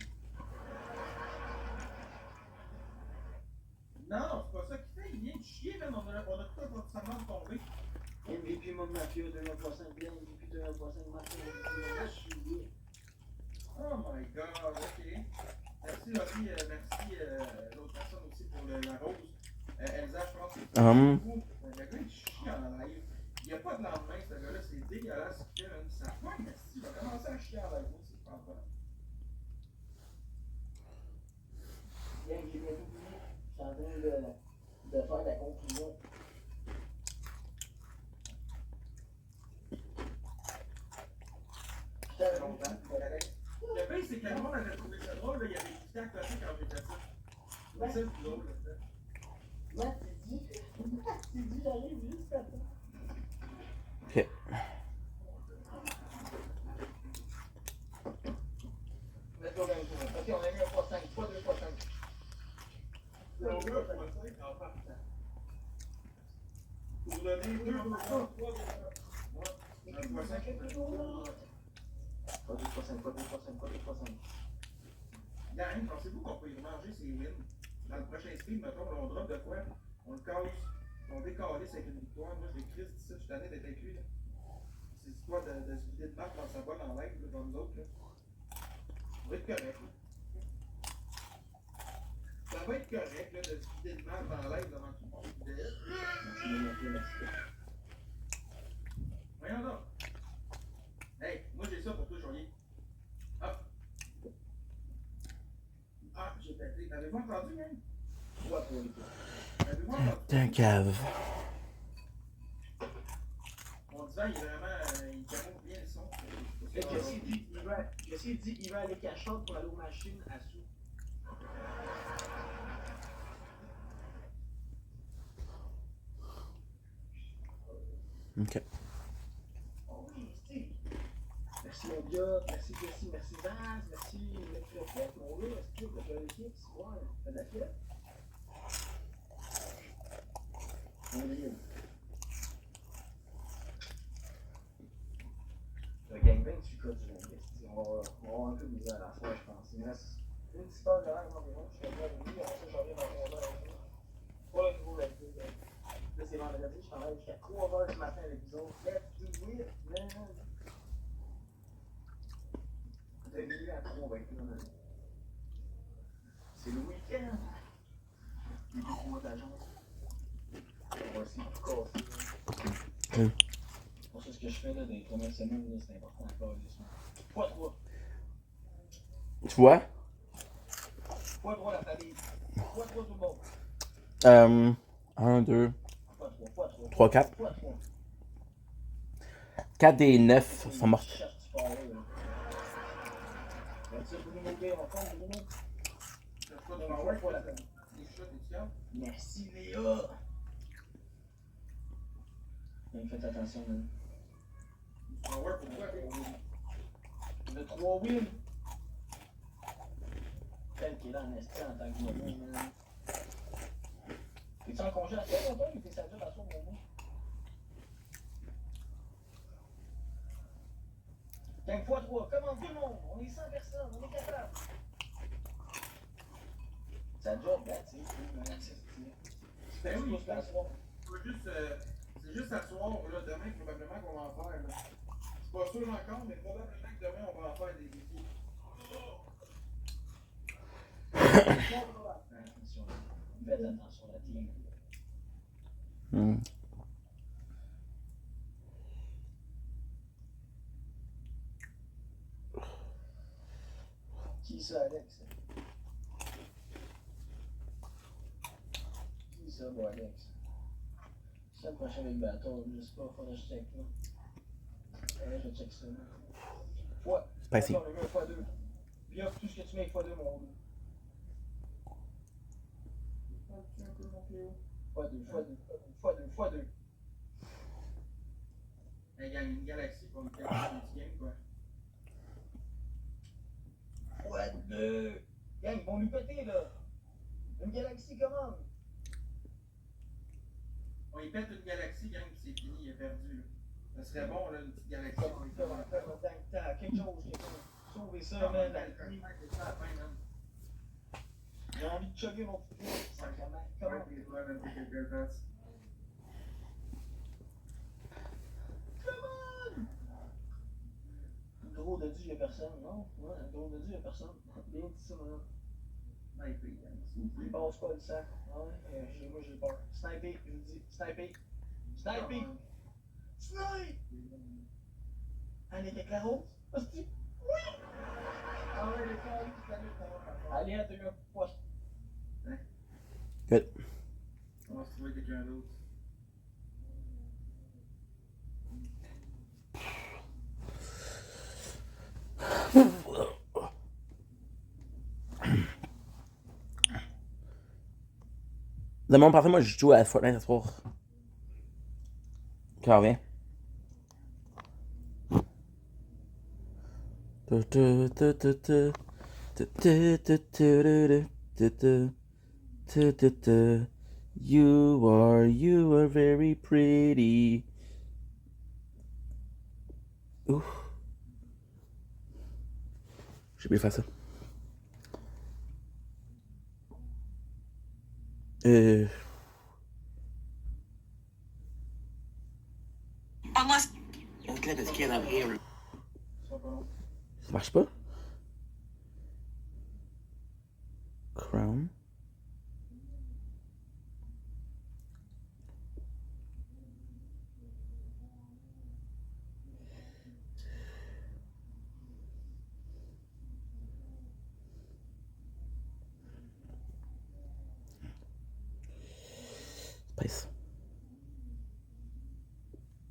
Non, c'est pas ça qu'il fait. Il vient de chier, man. On a tout constamment tombé. MVP Mode Mafia 2065, bien MVP 2065, Mafia, je suis Oh my god, ok. Merci Laurie, merci l'autre personne aussi pour la rose. Elsa, je pense que c'est beaucoup. Le gars il chie en live. Il n'y a pas de lendemain, ce gars-là, c'est dégueulasse ce qu'il fait, même. Ça pointe, merci. Il va commencer à chier en live aussi, je pense pas. bien, j'ai bientôt fini. Je suis en train de faire la conclusion. Ça fait longtemps, correct. Le pire, c'est que le monde avait trouvé ça drôle, là. Il y avait des petits à côté quand j'ai fait ça. Ouais. Ça, c'est drôle, là. Moi, tu dis, j'arrive juste à temps. Ok. Mets-toi dans le tour. Ok, on a mis un x5, pas 2 x5. Pour donner 2 pour 3, 3 Pas 2 x5, pas 2 x5, pas 2 x5. Gang, pensez-vous qu'on peut y manger ces wins? Dans le prochain speed, mettons, on drop de quoi? On le casse, on décalisse avec une victoire. Moi, je l'ai Chris d'ici, je suis tanné d'être avec lui. Là. C'est histoire de se vider de marque dans sa boîte en live, là, dans nous autres. Là. Ça va être correct. Là. Ça va être correct là, de se vider de marque dans la live devant tout le monde. Voyons donc. Hey, moi j'ai ça pour toi, Joyer. Hop. Ah, j'ai pété. T'avez-vous entendu, même? Quoi pour les gars? T'avez-vous entendu? T'es un cave. Mon divan, il est vraiment. Il camoufle bien le son. Fait que Jesse dit il va aller cachante pour aller aux machines à sous. Ok. Oh oui, Steve. Merci mon gars, merci Jesse, merci Vaz, merci Leclerc, mon gars, est-ce que t'as fait l'équipe? Ouais, t'as de la fièvre? On est le gangbang, tu codes du long. On va avoir un peu de misère à la fois, je pense. Il me reste une petite heure de live environ. Je suis à midi, après ça, j'en viens dans 11 heures. Pour le nouveau live. Là, c'est vendredi, je travaille jusqu'à 3 heures du matin avec vous autres. Let's do it, man! De minuit à 3, on va être là. C'est le week-end! Il y a beaucoup moins d'agence. On va essayer de tout casser. Pour ça, ce que je fais là, des premières semaines, là, c'est important encore. Pas 3. Tu vois? Pas 3 la famille. Pas 3 tout le monde. 1, 2, Pas 3, pas 3. 3, 4. Pas 3. 4 des 9 sont morts. Cherche du sport là. Vas-tu Bruno B en forme, Bruno? C'est pas de power pour la famille. Les chats, des tiens. Merci Léa! Mais faites attention, man. Power pour toi. Le 3 wins! Tel qu'il est là en esti en tant que mono, man. T'es-tu en congé à toi, longtemps, ou t'es samedi à toi, mon gars? 5 fois 3, comment tout le monde? On est 100 personnes, on est capable! Ça job, là, tu sais, Ben oui, je pense. C'est juste à soir, là, demain, probablement qu'on va en faire. Là. C'est pas sûr encore, mais probablement que demain, on va en faire des défis. Faites attention à la team. Qui ça, Alex? Qui ça, bon, Alex? C'est le prochain avec bâton, je sais pas, faudrait que je check là. Je check ça. Fois. Spicy. Attends, le gars, fois 2. Puis offre tout ce que tu mets fois 2, mon gars. Fois 2, fois 2, fois 2, fois 2. Hey, gang, une galaxie pour une galaxie game, quoi. Fois 2. Gang, ils vont nous péter, là. Une galaxie commande. On y pète une galaxie, gang, puis c'est fini, il est perdu, là. Ça serait bon, là, une petite galaxie. On y fait Quelque chose, sauver ça, man. J'ai envie de chugger mon petit pied. Comment? Gros de Dieu, y'a personne, non? Ouais, gros de Dieu, y'a personne. Bien dit ça, man. Il passe pas le sang. Ouais, moi j'ai peur. Sniper, je vous dis. Sniper. Sniper. Snipe! Allez, avec la rose. Hostie. Oui! Ah ouais, les carrés qui s'allument. Allez, à 2 poches. Good. On va se trouver quelqu'un d'autre. Le monde parfait, moi je joue à Fortnite ce soir. Quand revient. You are very pretty. Ouf. J'ai oublié de faire ça. Unless look at this kid up here. Ça marche pas? Crown. Spice.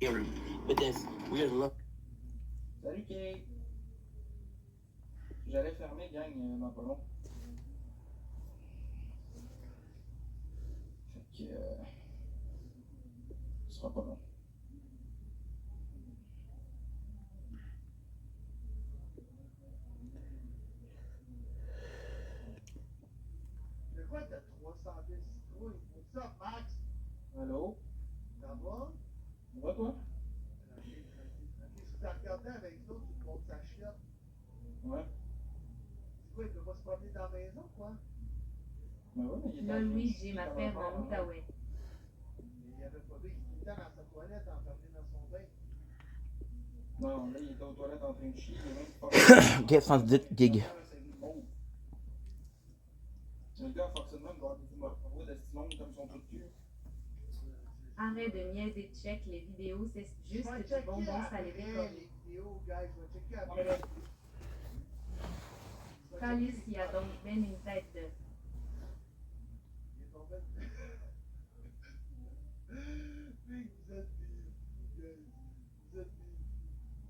Here with this weird look. Salut, Kate. J'allais fermer, gang, dans pas long. Fait que. Ce sera pas long. De quoi t'as 310 citrouilles? What's up, Max? Allô? Ça va? Ça va, toi? Tranquille. Si t'as regardé avec ça, tu te montres sa chiotte. Ouais. C'est quoi, il peut pas se promener dans la maison, quoi? Ben ouais, mais il est Là, dans le- Luigi, ma ferme en Outaouais. Il y avait pas vu qu'il était tout le temps dans sa toilette, enfermé dans son bain. Non, là, il était aux toilettes en train de chier. Il est même pas. Get 110 gigs. Le gars, forcément, doit avoir des morceaux de stylons comme son trou de cul. Arrête de niaiser, check les vidéos, c'est juste Je vais du checker bonbon salé après décoré. les vidéos, guys. Je vais checker Non, après. mais là, Calice, il y a donc même une tête de... Il est tombé. Mais vous êtes des fous, guys. Vous êtes des fous.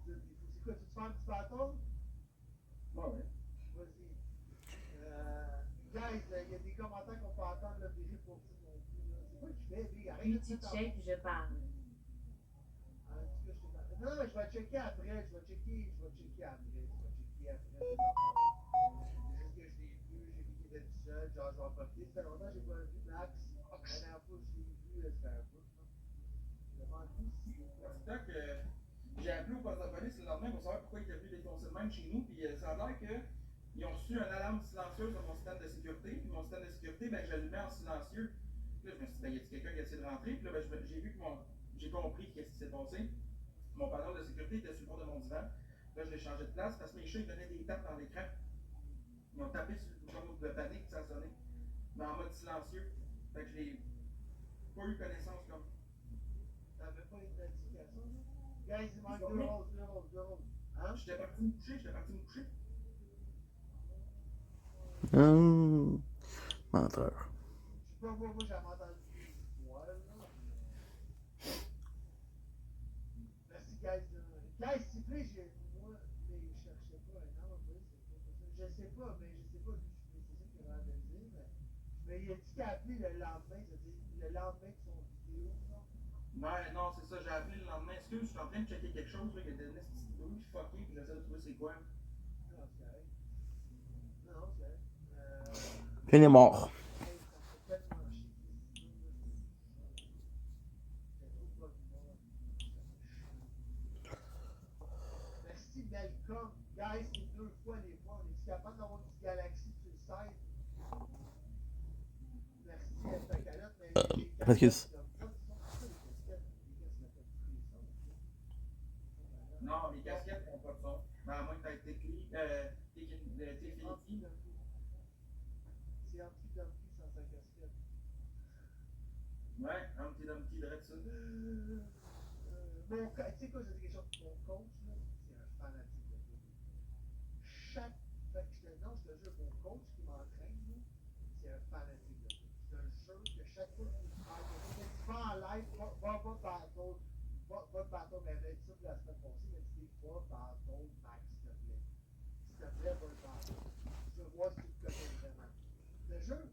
Vous êtes des fous. C'est quoi, tu te fais un petit bâton? ouais. Vas-y. Guys, il y a des commentaires qu'on peut entendre là, des pour vous non plus. Là. C'est quoi qu'il fait, lui? Arrête Lui, de tu mettre en- check, je parle. Ah, en tout cas, je sais pas. Non, mais je vais checker après. Je vais checker après. C'est juste que je l'ai vu, j'ai vu qu'il était tout seul. Genre, je vais en profiter. Ça fait longtemps que j'ai pas vu Max. La dernière fois que je l'ai vu, ça fait un bout. Je me demande si C'est que j'ai appelé au poste de police le lendemain pour savoir pourquoi il était venu défoncer de même chez nous. Puis ça a l'air qu'ils ont reçu une alarme silencieuse sur mon système de sécurité. Puis mon système de sécurité, ben, je l'allumais en silencieux. Puis là, je me suis dit, ben, y a quelqu'un qui a essayé de rentrer? Puis là, ben, j'ai vu que j'ai compris qu'est-ce qui s'est passé. Mon panneau de sécurité était sur le bord de mon divan. Là, je l'ai changé de place parce que mes chats, ils donnaient des tapes dans l'écran. Ils ont tapé sur le bouton de panique, ça a sonné. Mais en mode silencieux. Fait que je n'ai pas eu connaissance comme. t'avais pas une notification. Guys, il manque deux roses. Hein? J'étais parti me coucher. Menteur. Je sais pas, moi j'avais entendu des voix, là. Merci, guys. Guys, s'il vous plaît, moi, mais je cherchais pas un homme, c'est pas ça. Je sais pas, mais je sais pas, c'est ça qu'il va me dire, mais il a dit qu'il a appelé le lendemain, c'est-à-dire le lendemain de son vidéo, non? Ouais, non, c'est ça, j'ai appelé le lendemain. Excuse, je suis en train de checker quelque chose, là, il y a des petits bruits fuckés, puis j'essaie de trouver c'est quoi. Non, c'est correct. Non, c'est correct. Finn est mort. Hey, ça me fait tellement chier. C'est trop pas de mort. Merci, Malcolm. Guys, c'est 2 fois les points. On est capable d'avoir une petite galaxie sur le site? Merci, ta calotte, mais les Excuse. Non, les casquettes n'ont pas de son. Mais à moins que tu aies T-Finity. C'est anti-dumpy sans sa casquette. Ouais, Humpty Dumpty, direct ça. Tu sais quoi, je dis quelque chose. Mon coach, là, c'est un fanatique de foot. Chaque. Fait que non, je te jure, mon coach qui m'entraîne, là, c'est un fanatique de foot. Je te jure que chaque fois qu'il me parle, il me dit pas en live, va battle. Va battle, mais elle a dit ça la semaine passée, mais tu dis va battle, Max, s'il te plaît. S'il te plaît, va battle. Je veux voir si tu te connais vraiment. Je te jure.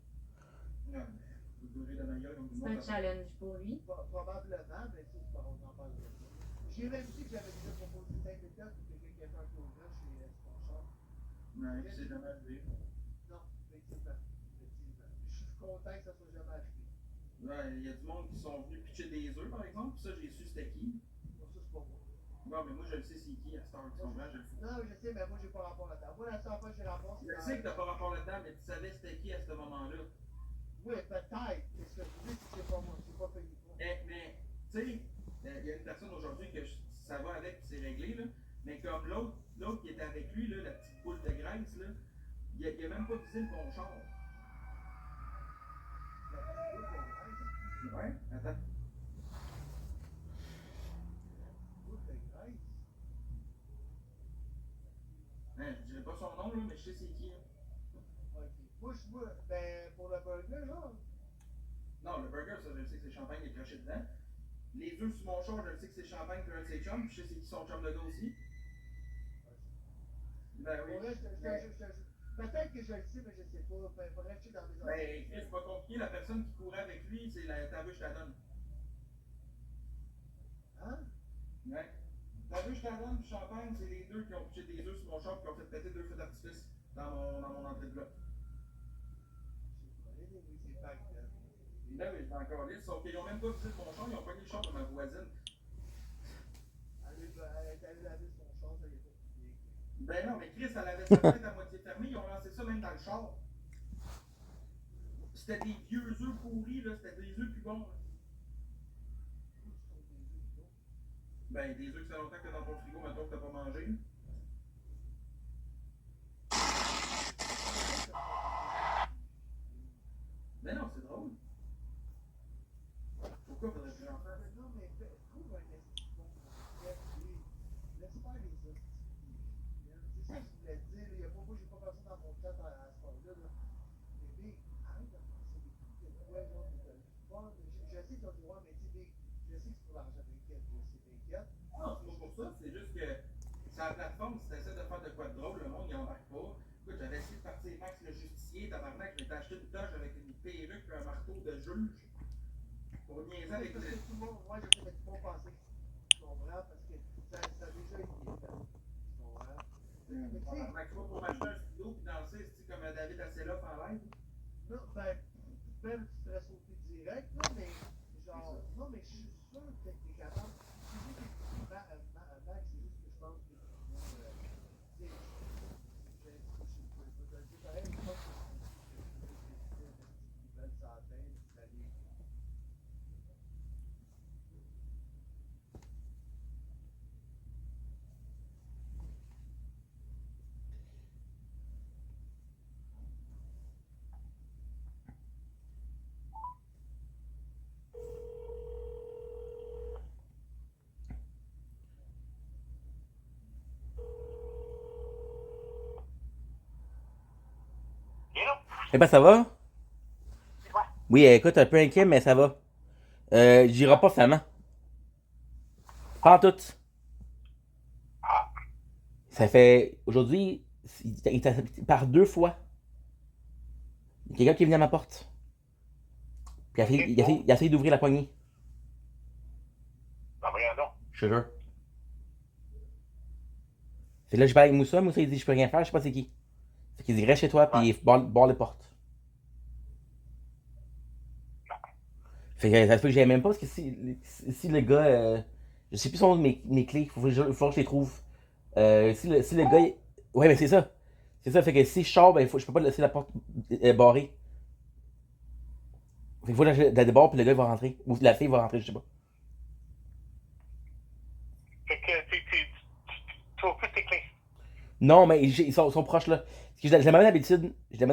Non, mais vous durez de ma gueule comme tout le C'est un monde. challenge pour lui. Probablement, mais ça, on en parlera pas. J'ai même dit que j'avais déjà proposé 5 000 pour quelqu'un qui a fait un tournage chez Sponsor. Ouais, c'est jamais arrivé. Non, effectivement. Je suis content que ça soit jamais arrivé. Ouais, il y a du monde qui sont venus pitcher des œufs, par exemple, puis ça, j'ai su c'était qui. Bon, ça, c'est pas moi. Non, mais moi, je le sais c'est qui à cette heure, tu comprends, je le sais. Non, je sais, mais moi, j'ai pas rapport là-dedans. Moi, la seule fois que j'ai rapport, c'est Je sais que t'as pas rapport là-dedans, mais tu savais c'était qui à ce moment-là. Oui, peut-être. Mais ce que je dis, c'est que c'est pas moi. C'est pas payé pour. Mais tu sais, il y a une personne aujourd'hui que ça va avec, puis c'est réglé, là. Mais comme l'autre qui était avec lui, là, la petite boule de graisse, là, il a même pas visé le bon char. Ouais, attends. Hein, je dirais pas son nom, là, mais je sais c'est qui. Hein. Ok. Moi, ben, pour le burger, là. Non, le burger, ça, je sais que c'est champagne qui est craché dedans. Les œufs sur mon char, je sais que c'est champagne puis un de ses chums, puis je sais c'est qui son chum de gars aussi. Ben oui. Peut-être que je le sais, mais je sais pas. Ben, faudrait que je dans mes Ben, Chris, c'est pas compliqué, la personne qui courait avec lui, c'est la ta je donne. Hein? Ouais. Ta je donne, puis champagne, c'est les deux qui ont pitché des œufs sur mon char, qui ont fait péter 2 feux d'artifice dans mon entrée de bloc. C'est pas que. Ben oui, j'étais encore lisse, sauf qu'ils ont même pas visité mon char, ils ont pogné le char de ma voisine. Elle est allée laver son char, ça y est pas publié. Ben non, mais Chris, elle avait sa tête à moitié fermée, ils ont lancé ça même dans le char. C'était des vieux œufs pourris, là, c'était des œufs plus bons. Là. Ben, des œufs que ça fait longtemps que t'es dans ton frigo, maintenant que t'as pas mangé. Ben non, c'est drôle. Pourquoi faudrait que j'en fasse? Non, mais trouve un esprit bon pour laisse faire les autres. C'est ça que je voulais te dire. Il y a pas, moi, j'ai pas passé dans mon chat à ce moment-là. Bébé, arrête de penser des trucs de quoi, genre, de fun. Je sais qu'ils ont dit, ouais, mais tu sais, je sais que c'est pour l'argent, t'inquiète, je sais, t'inquiète. Non, c'est pas pour ça, c'est juste que sur la plateforme, si t'essaies de faire de quoi de drôle, le monde, il embarque pas. Écoute, j'avais essayé de partir Max le justicier, tabarnak, je m'étais acheté une toge avec une perruque et un marteau de juge. Pour niaiser avec Parce le. que tout le monde, moi, je sais, mais tout le monde pensait que tu comprends, parce que ça a déjà été fait. Tu comprends? Mais tu sais, Tabarnak, pas pour m'acheter un stylo puis danser, c'est comme David Hasselhoff en live. non, ben, même tu serais sauté direct, là, mais genre, non, mais je suis sûr que t'es capable. C'est juste que Max, c'est juste que je pense que tu sais, je vais te dire pareil, je pense que c'est une belle centaine d'aller. Eh ben, ça va? Oui, écoute, un peu inquiet, mais ça va. J'irai pas finalement. Pas en tout. Ça fait. Aujourd'hui, il par 2 fois. Il y a quelqu'un qui est venu à ma porte. Puis il a essayé d'ouvrir la poignée. Ben, voyons donc. Je te jure. Fait que là, je parle avec Moussa. Moussa, il dit, je peux rien faire, je sais pas c'est qui. Fait qu'il dit, reste chez toi, puis barre les portes. Fait que ça se peut que j'aille même pas, parce que si le gars. Je sais plus son nom de mes clés, il faut que je les trouve. Si le gars. Ouais, mais c'est ça. C'est ça, fait que si je sors, ben, je peux pas laisser la porte barrée. Fait qu'il faut que je la débarre, puis le gars il va rentrer. Ou la fille va rentrer, je sais pas. Fait que tu trouves plus tes clés. Non, mais ils sont proches là. Parce que j'ai l'habitude de les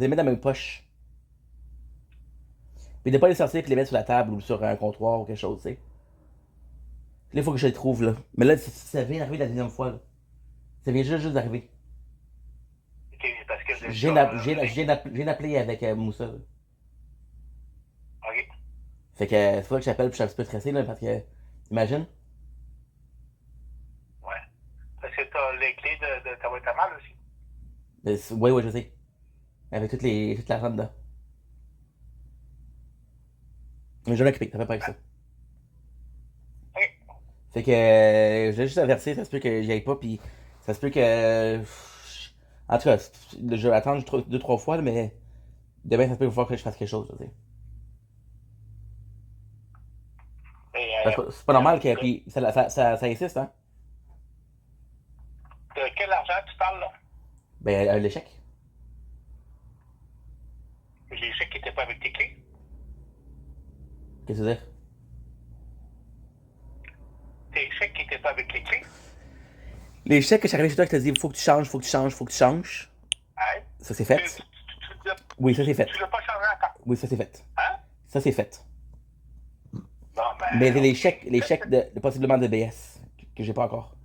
mettre dans mes poches. Puis de pas les sortir et les mettre sur la table ou sur un comptoir ou quelque chose, tu sais. Là, il faut que je les trouve là. Mais là, ça vient d'arriver la deuxième fois là. Ça vient juste d'arriver. Ok, parce que Je viens d'appeler avec Moussa. Là. Ok. Fait que c'est pour ça que j'appelle puis je suis un petit peu stressé là parce que. T'imagines? Ouais. Parce que t'as les clés de ta boîte à mal aussi. Ouais, je sais. Avec toute l'argent dedans. Mais je vais m'occuper, ça fait pas avec ça. Ok. Fait que je l'ai juste averti, ça se peut que j'y aille pas, puis ça se peut que. En tout cas, je vais attendre 2-3 fois, là, mais demain, ça se peut qu'il faut que je fasse quelque chose, là, tu sais. Parce que c'est pas normal que. Puis ça insiste, hein. De quel argent tu parles là? Ben, l'échec. Les chèques qui étaient pas avec tes clés? Qu'est-ce que tu veux dire? Tes chèques qui étaient pas avec les clés? Les chèques que je suis arrivé chez toi, que je te dis, faut que tu changes. Hein? Ça, c'est fait. Oui, ça, c'est fait. Tu l'as pas changé encore? Oui, ça, c'est fait. Hein? Ça, c'est fait. Bon, ben. Mais les chèques de possiblement de BS, que j'ai pas encore.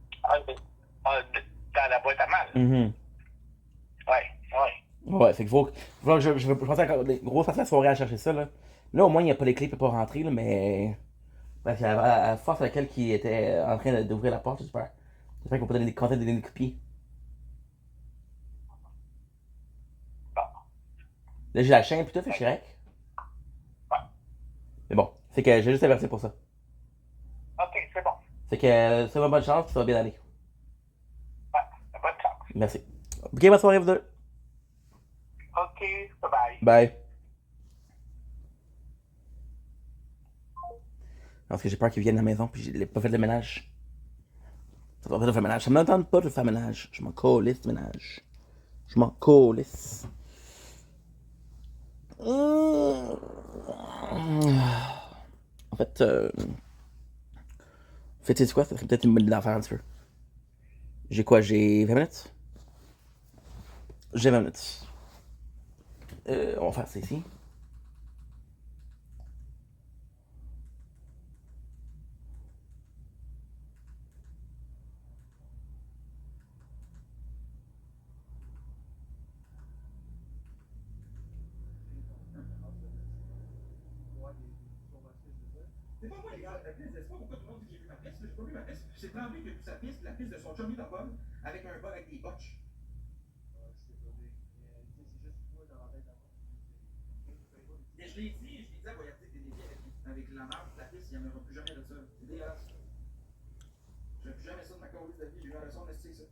Dans la boîte à mal? Mhm. Ouais. Ouais, fait qu'il faut que je pensais encore des grosses passer la soirée à chercher ça, là. Là, au moins, il n'y a pas les clés, il peut pas rentrer, là, mais. Parce qu'à force à laquelle qui était en train d'ouvrir la porte, j'espère. J'espère qu'on peut donner des copies. Bon. Là, j'ai la chaîne, puis tout, fait que je suis correct. Ouais. Mais bon, c'est que j'ai juste averti pour ça. Ok, c'est bon. Fait que c'est une bonne chance, puis ça va bien aller. Ouais, bonne chance. Merci. Ok, bonne soirée, vous deux. Ok, bye-bye. Bye. Parce que j'ai peur qu'ils viennent à la maison, puis j'ai pas fait le ménage. Ça va pas de faire ménage. Ça me tente pas de faire ménage. Je m'en calisse du ménage. Je m'en calisse. En fait, tu sais quoi? Ça serait peut-être une bonne idée d'en faire un petit peu. J'ai quoi? J'ai 20 minutes? J'ai 20 minutes. On va faire ça ici. C'est pas moi, les gars, la piste, c'est pas pourquoi tout le monde dit que j'ai vu ma piste. J'ai pas vu ma piste. C'est Tremblay qui a vu sa piste, la piste de son chummy dans Bob, avec un bas avec des botches. Et je l'ai dit à Boyardi que t'es dévié avec la marque, la piste, il n'y en aura plus jamais de ça. C'est dégueulasse. Je ne plus jamais ça de ma colise de vie, j'ai eu la leçon de ça.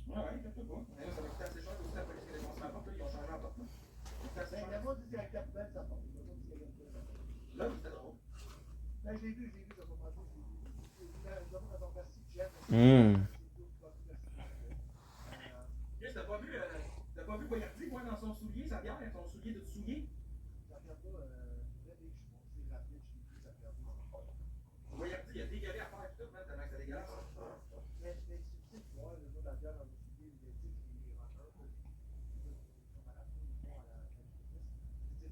Ouais, inquiète-toi pas. Mais là, ça va coûter assez cher aussi la police qui a défoncé ma porte, là, ils ont changé la porte. Là, Il n'y a pas dit directeur poubelle, ça porte. là c'était drôle. Ben, je l'ai vu, ça va pas passer. J'ai vu dans ton plastique, Chris, t'as pas vu Boyardi, moi, dans son soulier, sa bière, son soulier de soulier? Ça fait pas, dès que je suis monté rapide, je l'ai vu, ça fait pas. Boyardi, il a dégueulé à faire tout, man, tellement que c'est dégueulasse. Mais tu sais, tu vois, le jour de la bière dans le soulier, les titres, les renteurs, comme à la fin, ils font à la justice. Tu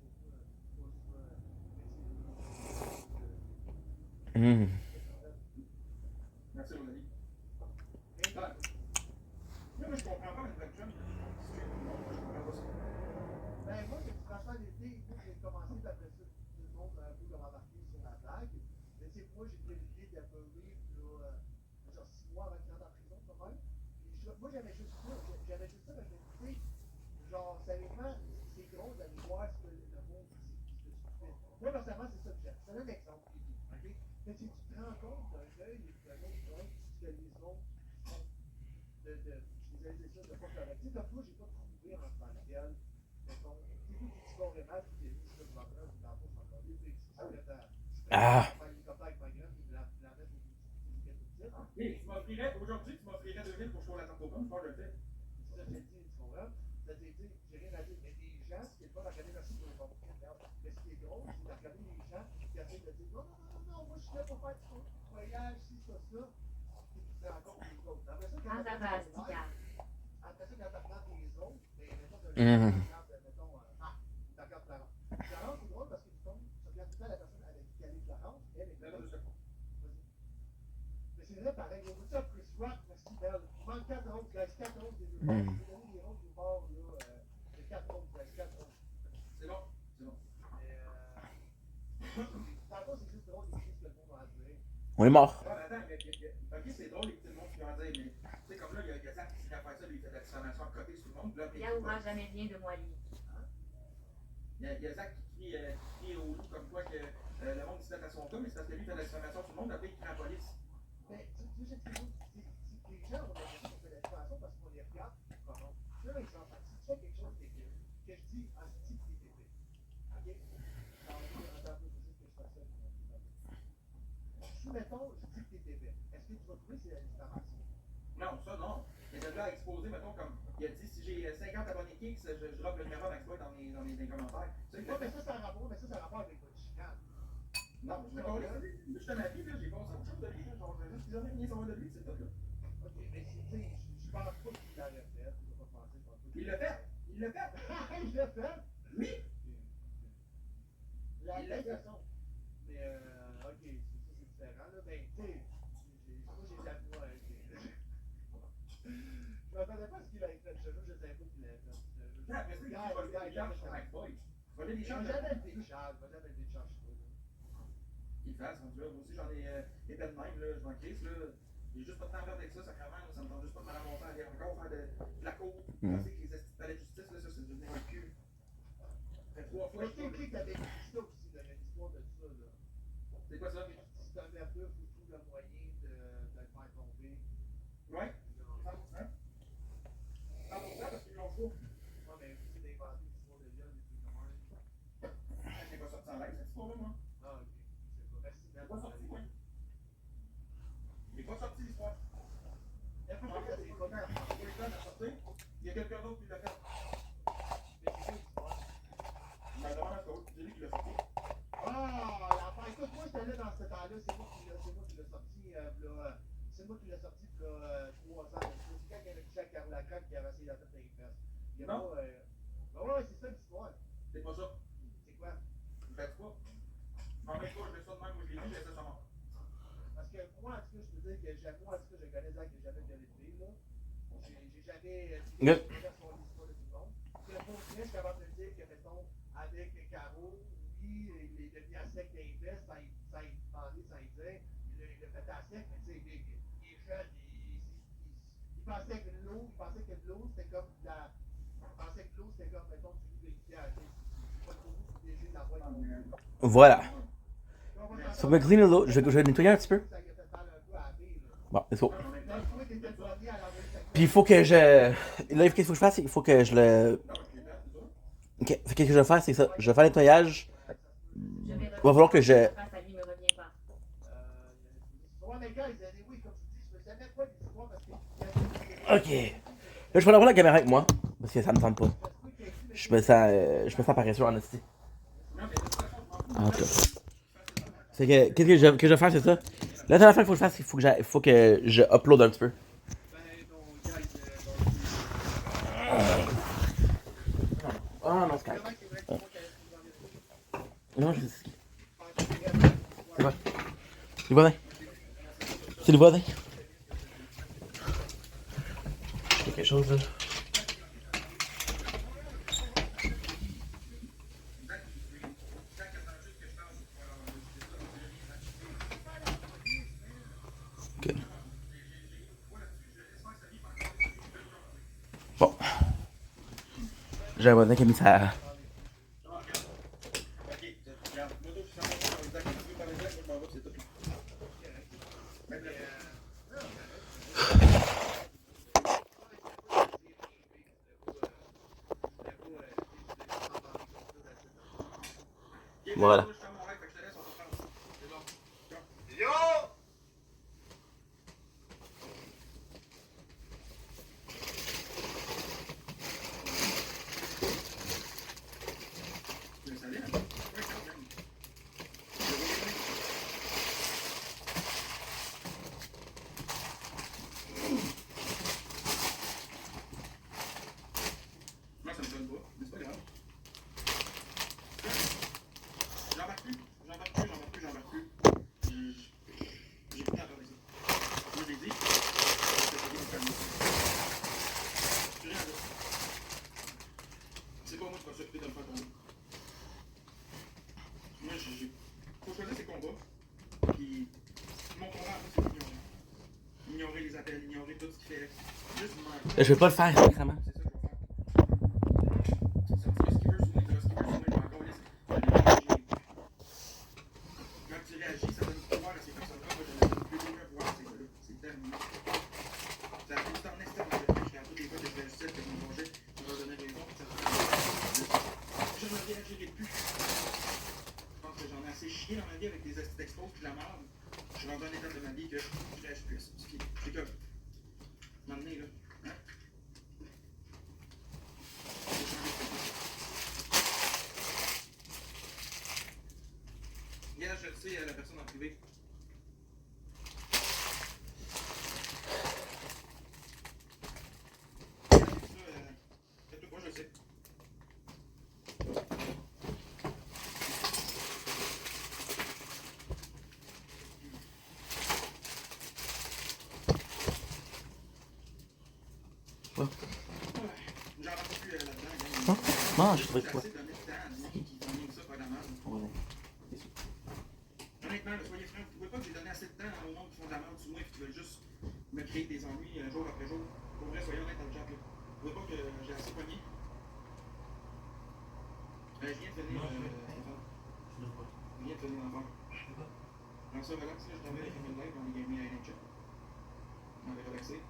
sais, Merci, Rosalie. Moi, je comprends pas une vraie chum. Moi, je comprends pas ça. ben, moi, c'est franchement, l'été, j'ai commencé d'après ça. Tout le monde, sais, moi, j'ai pris l'idée d'appeler, là, genre 6 mois avant qu'il rentre en prison, quand même. Puis moi, j'avais juste ça, parce que je me disais, genre, sérieusement, c'est drôle d'aller voir ce que le monde dit. Moi, personnellement, c'est ça que j'aime. C'est un exemple, ok? Mais si tu te rends compte d'un œil et d'un autre œil, ce que les autres font, je disais ça, de pas correct. Tu sais, comme moi, j'ai pas trouvé en tant que tel, mettons, c'est tout qui score vraiment, puis qui est juste le problème, puis dans le fond, c'est encore mieux, puis je suis prêt à faire l'hélicoptère avec ma graine, puis la mettre au bout du tout. Hey, tu m'offrirais, aujourd'hui, tu m'offrirais 2000 pour jouer à la tarte aux pommes, je pense que je le fais. Ça, j'ai dit, tu comprends? Ça, j'ai dit, j'ai rien à dire, mais les gens, ce qui est pas regarder merci pour les bons mais ce qui est drôle, c'est de regarder les gens qui essaient de dire, non, moi, je suis là pour faire du voyage, ci, ça, puis tu te rends compte des autres. Après ça, quand tu regardes tes autres, mais mettons, tu mettons, tu regardes Florence. Florence, c'est drôle parce que tu regardes tout le temps la personne avec qui elle est Florence, elle est belle. Mais c'est vrai, pareil, au bout de ça, Chris Rock, merci, belle. Il manque 4 roses, guys, 4 roses des deux bords. Je vais donner des roses des bords, là, c'est 4 roses, guys, 4 roses. C'est bon, c'est bon. Tantôt, c'est juste drôle, des choses que le monde va dire. On est mort. Ouais, mais attends, ok, c'est drôle, les petits monde qui vont dire, mais tu sais, comme là, il y a Zach qui s'est fait ça, lui, il fait de la diffamation à côté sur le monde. Là, Il n'aura jamais rien de moi, lui. il y a Zach qui crie au loup comme quoi que le monde se fait à son cas, mais c'est parce que lui fait de la diffamation sur le monde, après il crie à la police. Mais tu sais, les gens ont l'impression qu'on fait de la diffamation parce qu'on les regarde comment. Tu vois, exemple, si tu fais quelque chose que je dis en style TTP, ok? Dans le livre, un peu plus que je fais ça. Si, mettons, je dis TTP, est-ce que tu vas trouver que c'est la diffamation? Non, ça non. Mais de là à exposer, mettons, comme il a dit, si j'ai 50 abonnés Kicks, je drop le numéro d'Exploit dans mes commentaires. Ça, Ouais, mais ça, c'est un rapport, avec votre chicane. non, je me connais, juste à ma vie, là, j'ai pas autre chose de lui, là, genre, j'ai juste jamais rien savoir de lui, c'est tout, là. Ok, mais tu sais, je pense pas qu'il l'aurait fait, je vais pas te mentir, je pense pas qu'il Il l'a fait! Il l'a fait! Il l'a fait? Oui! La Il l'a fait. façon. Mais, ok, ça, c'est différent, là. Ben, tu sais, moi, j'ai de la voix, je m'attendais pas à ce qu'il ait fait, je savais pas qu'il l'avait fait. Après ça, il va voler des charges sur Maxboy. Voler des Il charges. va jamais être des charges, Il fasse, rendu là. Moi aussi, j'en ai épais de même, là. Je m'en crisse, là. J'ai juste pas de temps à faire avec ça, sacrément, là. Ça me tente juste pas de me ramasser à aller encore faire de la cour. Je sais que les palais de justice, là, ça, c'est devenu un cul. Ça fait 3 fois Mais que je qui avait dit ça aussi, là, l'histoire de ça, là. C'est quoi ça? Si c'est un merdeux, faut trouver le moyen de le faire tomber. Ouais? 100%. 100% parce qu'ils l'ont faux. Ouais, mais vous avez inventé l'histoire de viol, des trucs comme ça. J'ai pas sorti en live, cette histoire-là, moi. Ah, ok. C'est pas merci, Il est pas sorti, moi. Il est pas sorti, l'histoire. Il y a pas de c'est pas grave. Quelqu'un l'a sorti. Il y a quelqu'un d'autre qui l'a fait. Mais c'est quoi l'histoire? Je me demande à l'autre. C'est lui qui l'a sorti. Ah, l'affaire. Écoute, moi, j'étais là dans ce temps-là. C'est moi qui l'ai sorti, c'est moi qui l'ai sorti, 3 ans. C'est quand il y avait Jacques Carlacotte qui avait essayé de la faire dans les fesses. Il y a Non. pas, ouais, c'est ça l'histoire. C'est pas ça. C'est quoi? Je fais pas. En même temps, je fais ça de même, moi je l'ai dit, je laisse ça sur moi. Parce que moi, en tout cas, je peux dire que moi, en tout cas, je connais Zach, j'ai jamais violé de fille, là. J'ai jamais dit Yep. que son histoire de tout le monde. Puis le pauvre Chris, je suis capable de dire que, mettons, avec Caro, oui, il est devenu à sec des vestes, sans y demander, sans y dire. Il a fait à sec, mais tu sais, il est jeune, il pensait que l'eau, c'était comme la. Il pensait que l'eau, c'était comme, mettons, du rivière, tu sais. C'est pas pour vous, c'est léger de la voie. Voilà. Ça va cleaner l'eau. Je vais nettoyer un petit peu. Bon, c'est bon. Puis il faut que je. Là, qu'est-ce qu'il faut que je fasse? Il faut que je le. Ok, qu'est-ce que je vais faire? C'est ça. Je vais faire le nettoyage. Je vais Va falloir que je. face à lui, il me revient pas. Ok. Là, je vais avoir la caméra avec moi. Parce que ça me tente pas. Je me sens paresseux en esti. En tout cas. C'est que, qu'est-ce que je vais faire, c'est ça? La dernière fois qu'il faut que je fasse, il faut que je upload un petit peu. Ah non, c'est correct. Non, je sais. C'est quoi? Le voisin. C'est le voisin. Il y a quelque chose là. J'ai un voisin qui a mis sa. Ok, regarde, moi, je suis en train de faire les actes, tu veux parler d'eux, moi, je m'en vais, c'est tout. Voilà. Je ferme mon live, fait que je te laisse, on va faire. C'est bon. Ciao. Yo! Mais ça vient. Ouais, quand même. Moi, ça me donne pas, mais c'est pas grave. J'embarque plus. J'ai plus à parler ça. Moi, j'ai dit. J'ai rien à dire. C'est pas moi qui va s'occuper de le faire tomber. Moi, faut choisir ses combats. Puis, mon combat, après, c'est l'ignorer. Ignorer les appels, ignorer tout ce qui fait. Juste mentir. Je vais pas le faire, vraiment. C'est ça que je vais faire. Ça, tu vois ce qu'il veut soumettre, tu vois ce qu'il veut soumettre, encore lisse. Quand tu réagis, ça donne du pouvoir à ces personnes-là. Moi, je ne donne plus aucun pouvoir à ces gars-là. C'est terminé. Ça a tout le temps externe à je regarde tous les fois que je réagissais, que mon projet me va donner raison, puis ça se fait. Je ne réagirai plus. Je pense que j'en ai assez chié dans ma vie avec des astuces d'expose puis de la merde. Je suis rendu à un état de ma vie que je réagis plus. C'est comme. M'emmener, là. Hein? J'ai changé de côté. Hier, je le sais, la personne en privé. Faites-le pas, je le sais. Ouais. J'en rentre plus là-dedans. Non, non, je trouvais C'est quoi. assez de donner du temps à des gens qui font ça, pas de la merde. Ouais. Honnêtement, soyez francs, vous ne pouvez pas que j'ai donné assez de temps au monde qui font de la merde sur moi et qui veulent juste me créer des ennuis jour après jour. Pour vrai, soyez honnête dans le chat. Là. Vous pouvez pas que j'ai assez pogné. Je viens de finir Stéphane. Je viens de finir l'enfant. Dans ça, relax, là, je t'avais fait une live, on est gamé à NHL. On avait relaxé.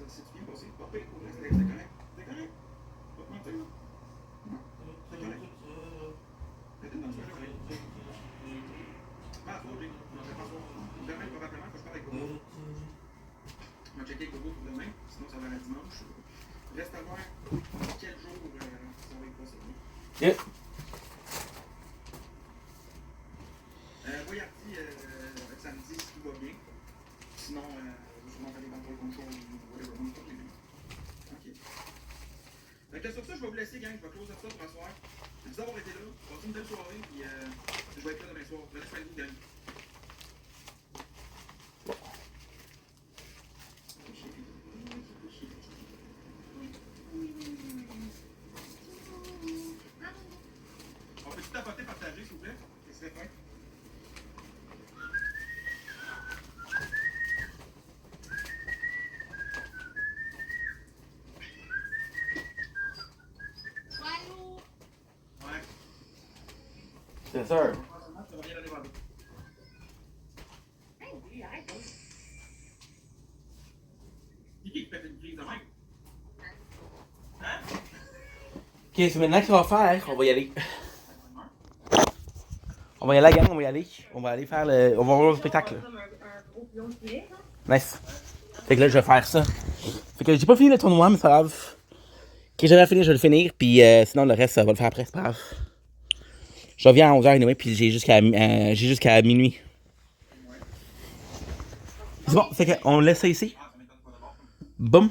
C'est bien passé. Pas pire pour vrai, c'était correct. C'était correct. Pas te mentir, là. Non, c'était correct. Peut-être dans le soir, là. Pas à soir, Jake. Non, c'est pas à soir. Demain, probablement, faut que je parle avec Gogo. On va checker avec Gogo pour demain, sinon ça va être dimanche. Reste à voir quel jour ça va être possible. Yeah. Voyardi samedi si tout va bien. Sinon, je vais sûrement faire des contrôles contrôle ou whatever. Ok. Fait que sur ça, je vais vous laisser, gang. Je vais closer ça pour la soirée. Merci d'avoir été là. Passez une belle soirée. Puis je vais être là demain soir. Prenez soin de vous, gang. On peut-tu tapoter, partager, s'il vous plaît? Ce serait fin. Ouais. C'est sûr. Ça va bien aller vendredi. Qui fait une prise de même? Hein? Ok, c'est maintenant qu'il va faire. On va y aller. On va y aller, la gang, on va y aller. On va aller faire le. On va voir le spectacle. Nice. Fait que là, je vais faire ça. Fait que j'ai pas fini le tournoi, mais c'est pas grave. Ok, j'avais fini, je vais le finir. Puis sinon, le reste, ça va le faire après, c'est pas grave. Je reviens à 11h anyway, puis j'ai jusqu'à minuit. C'est bon, fait qu'on laisse ça ici. Boum.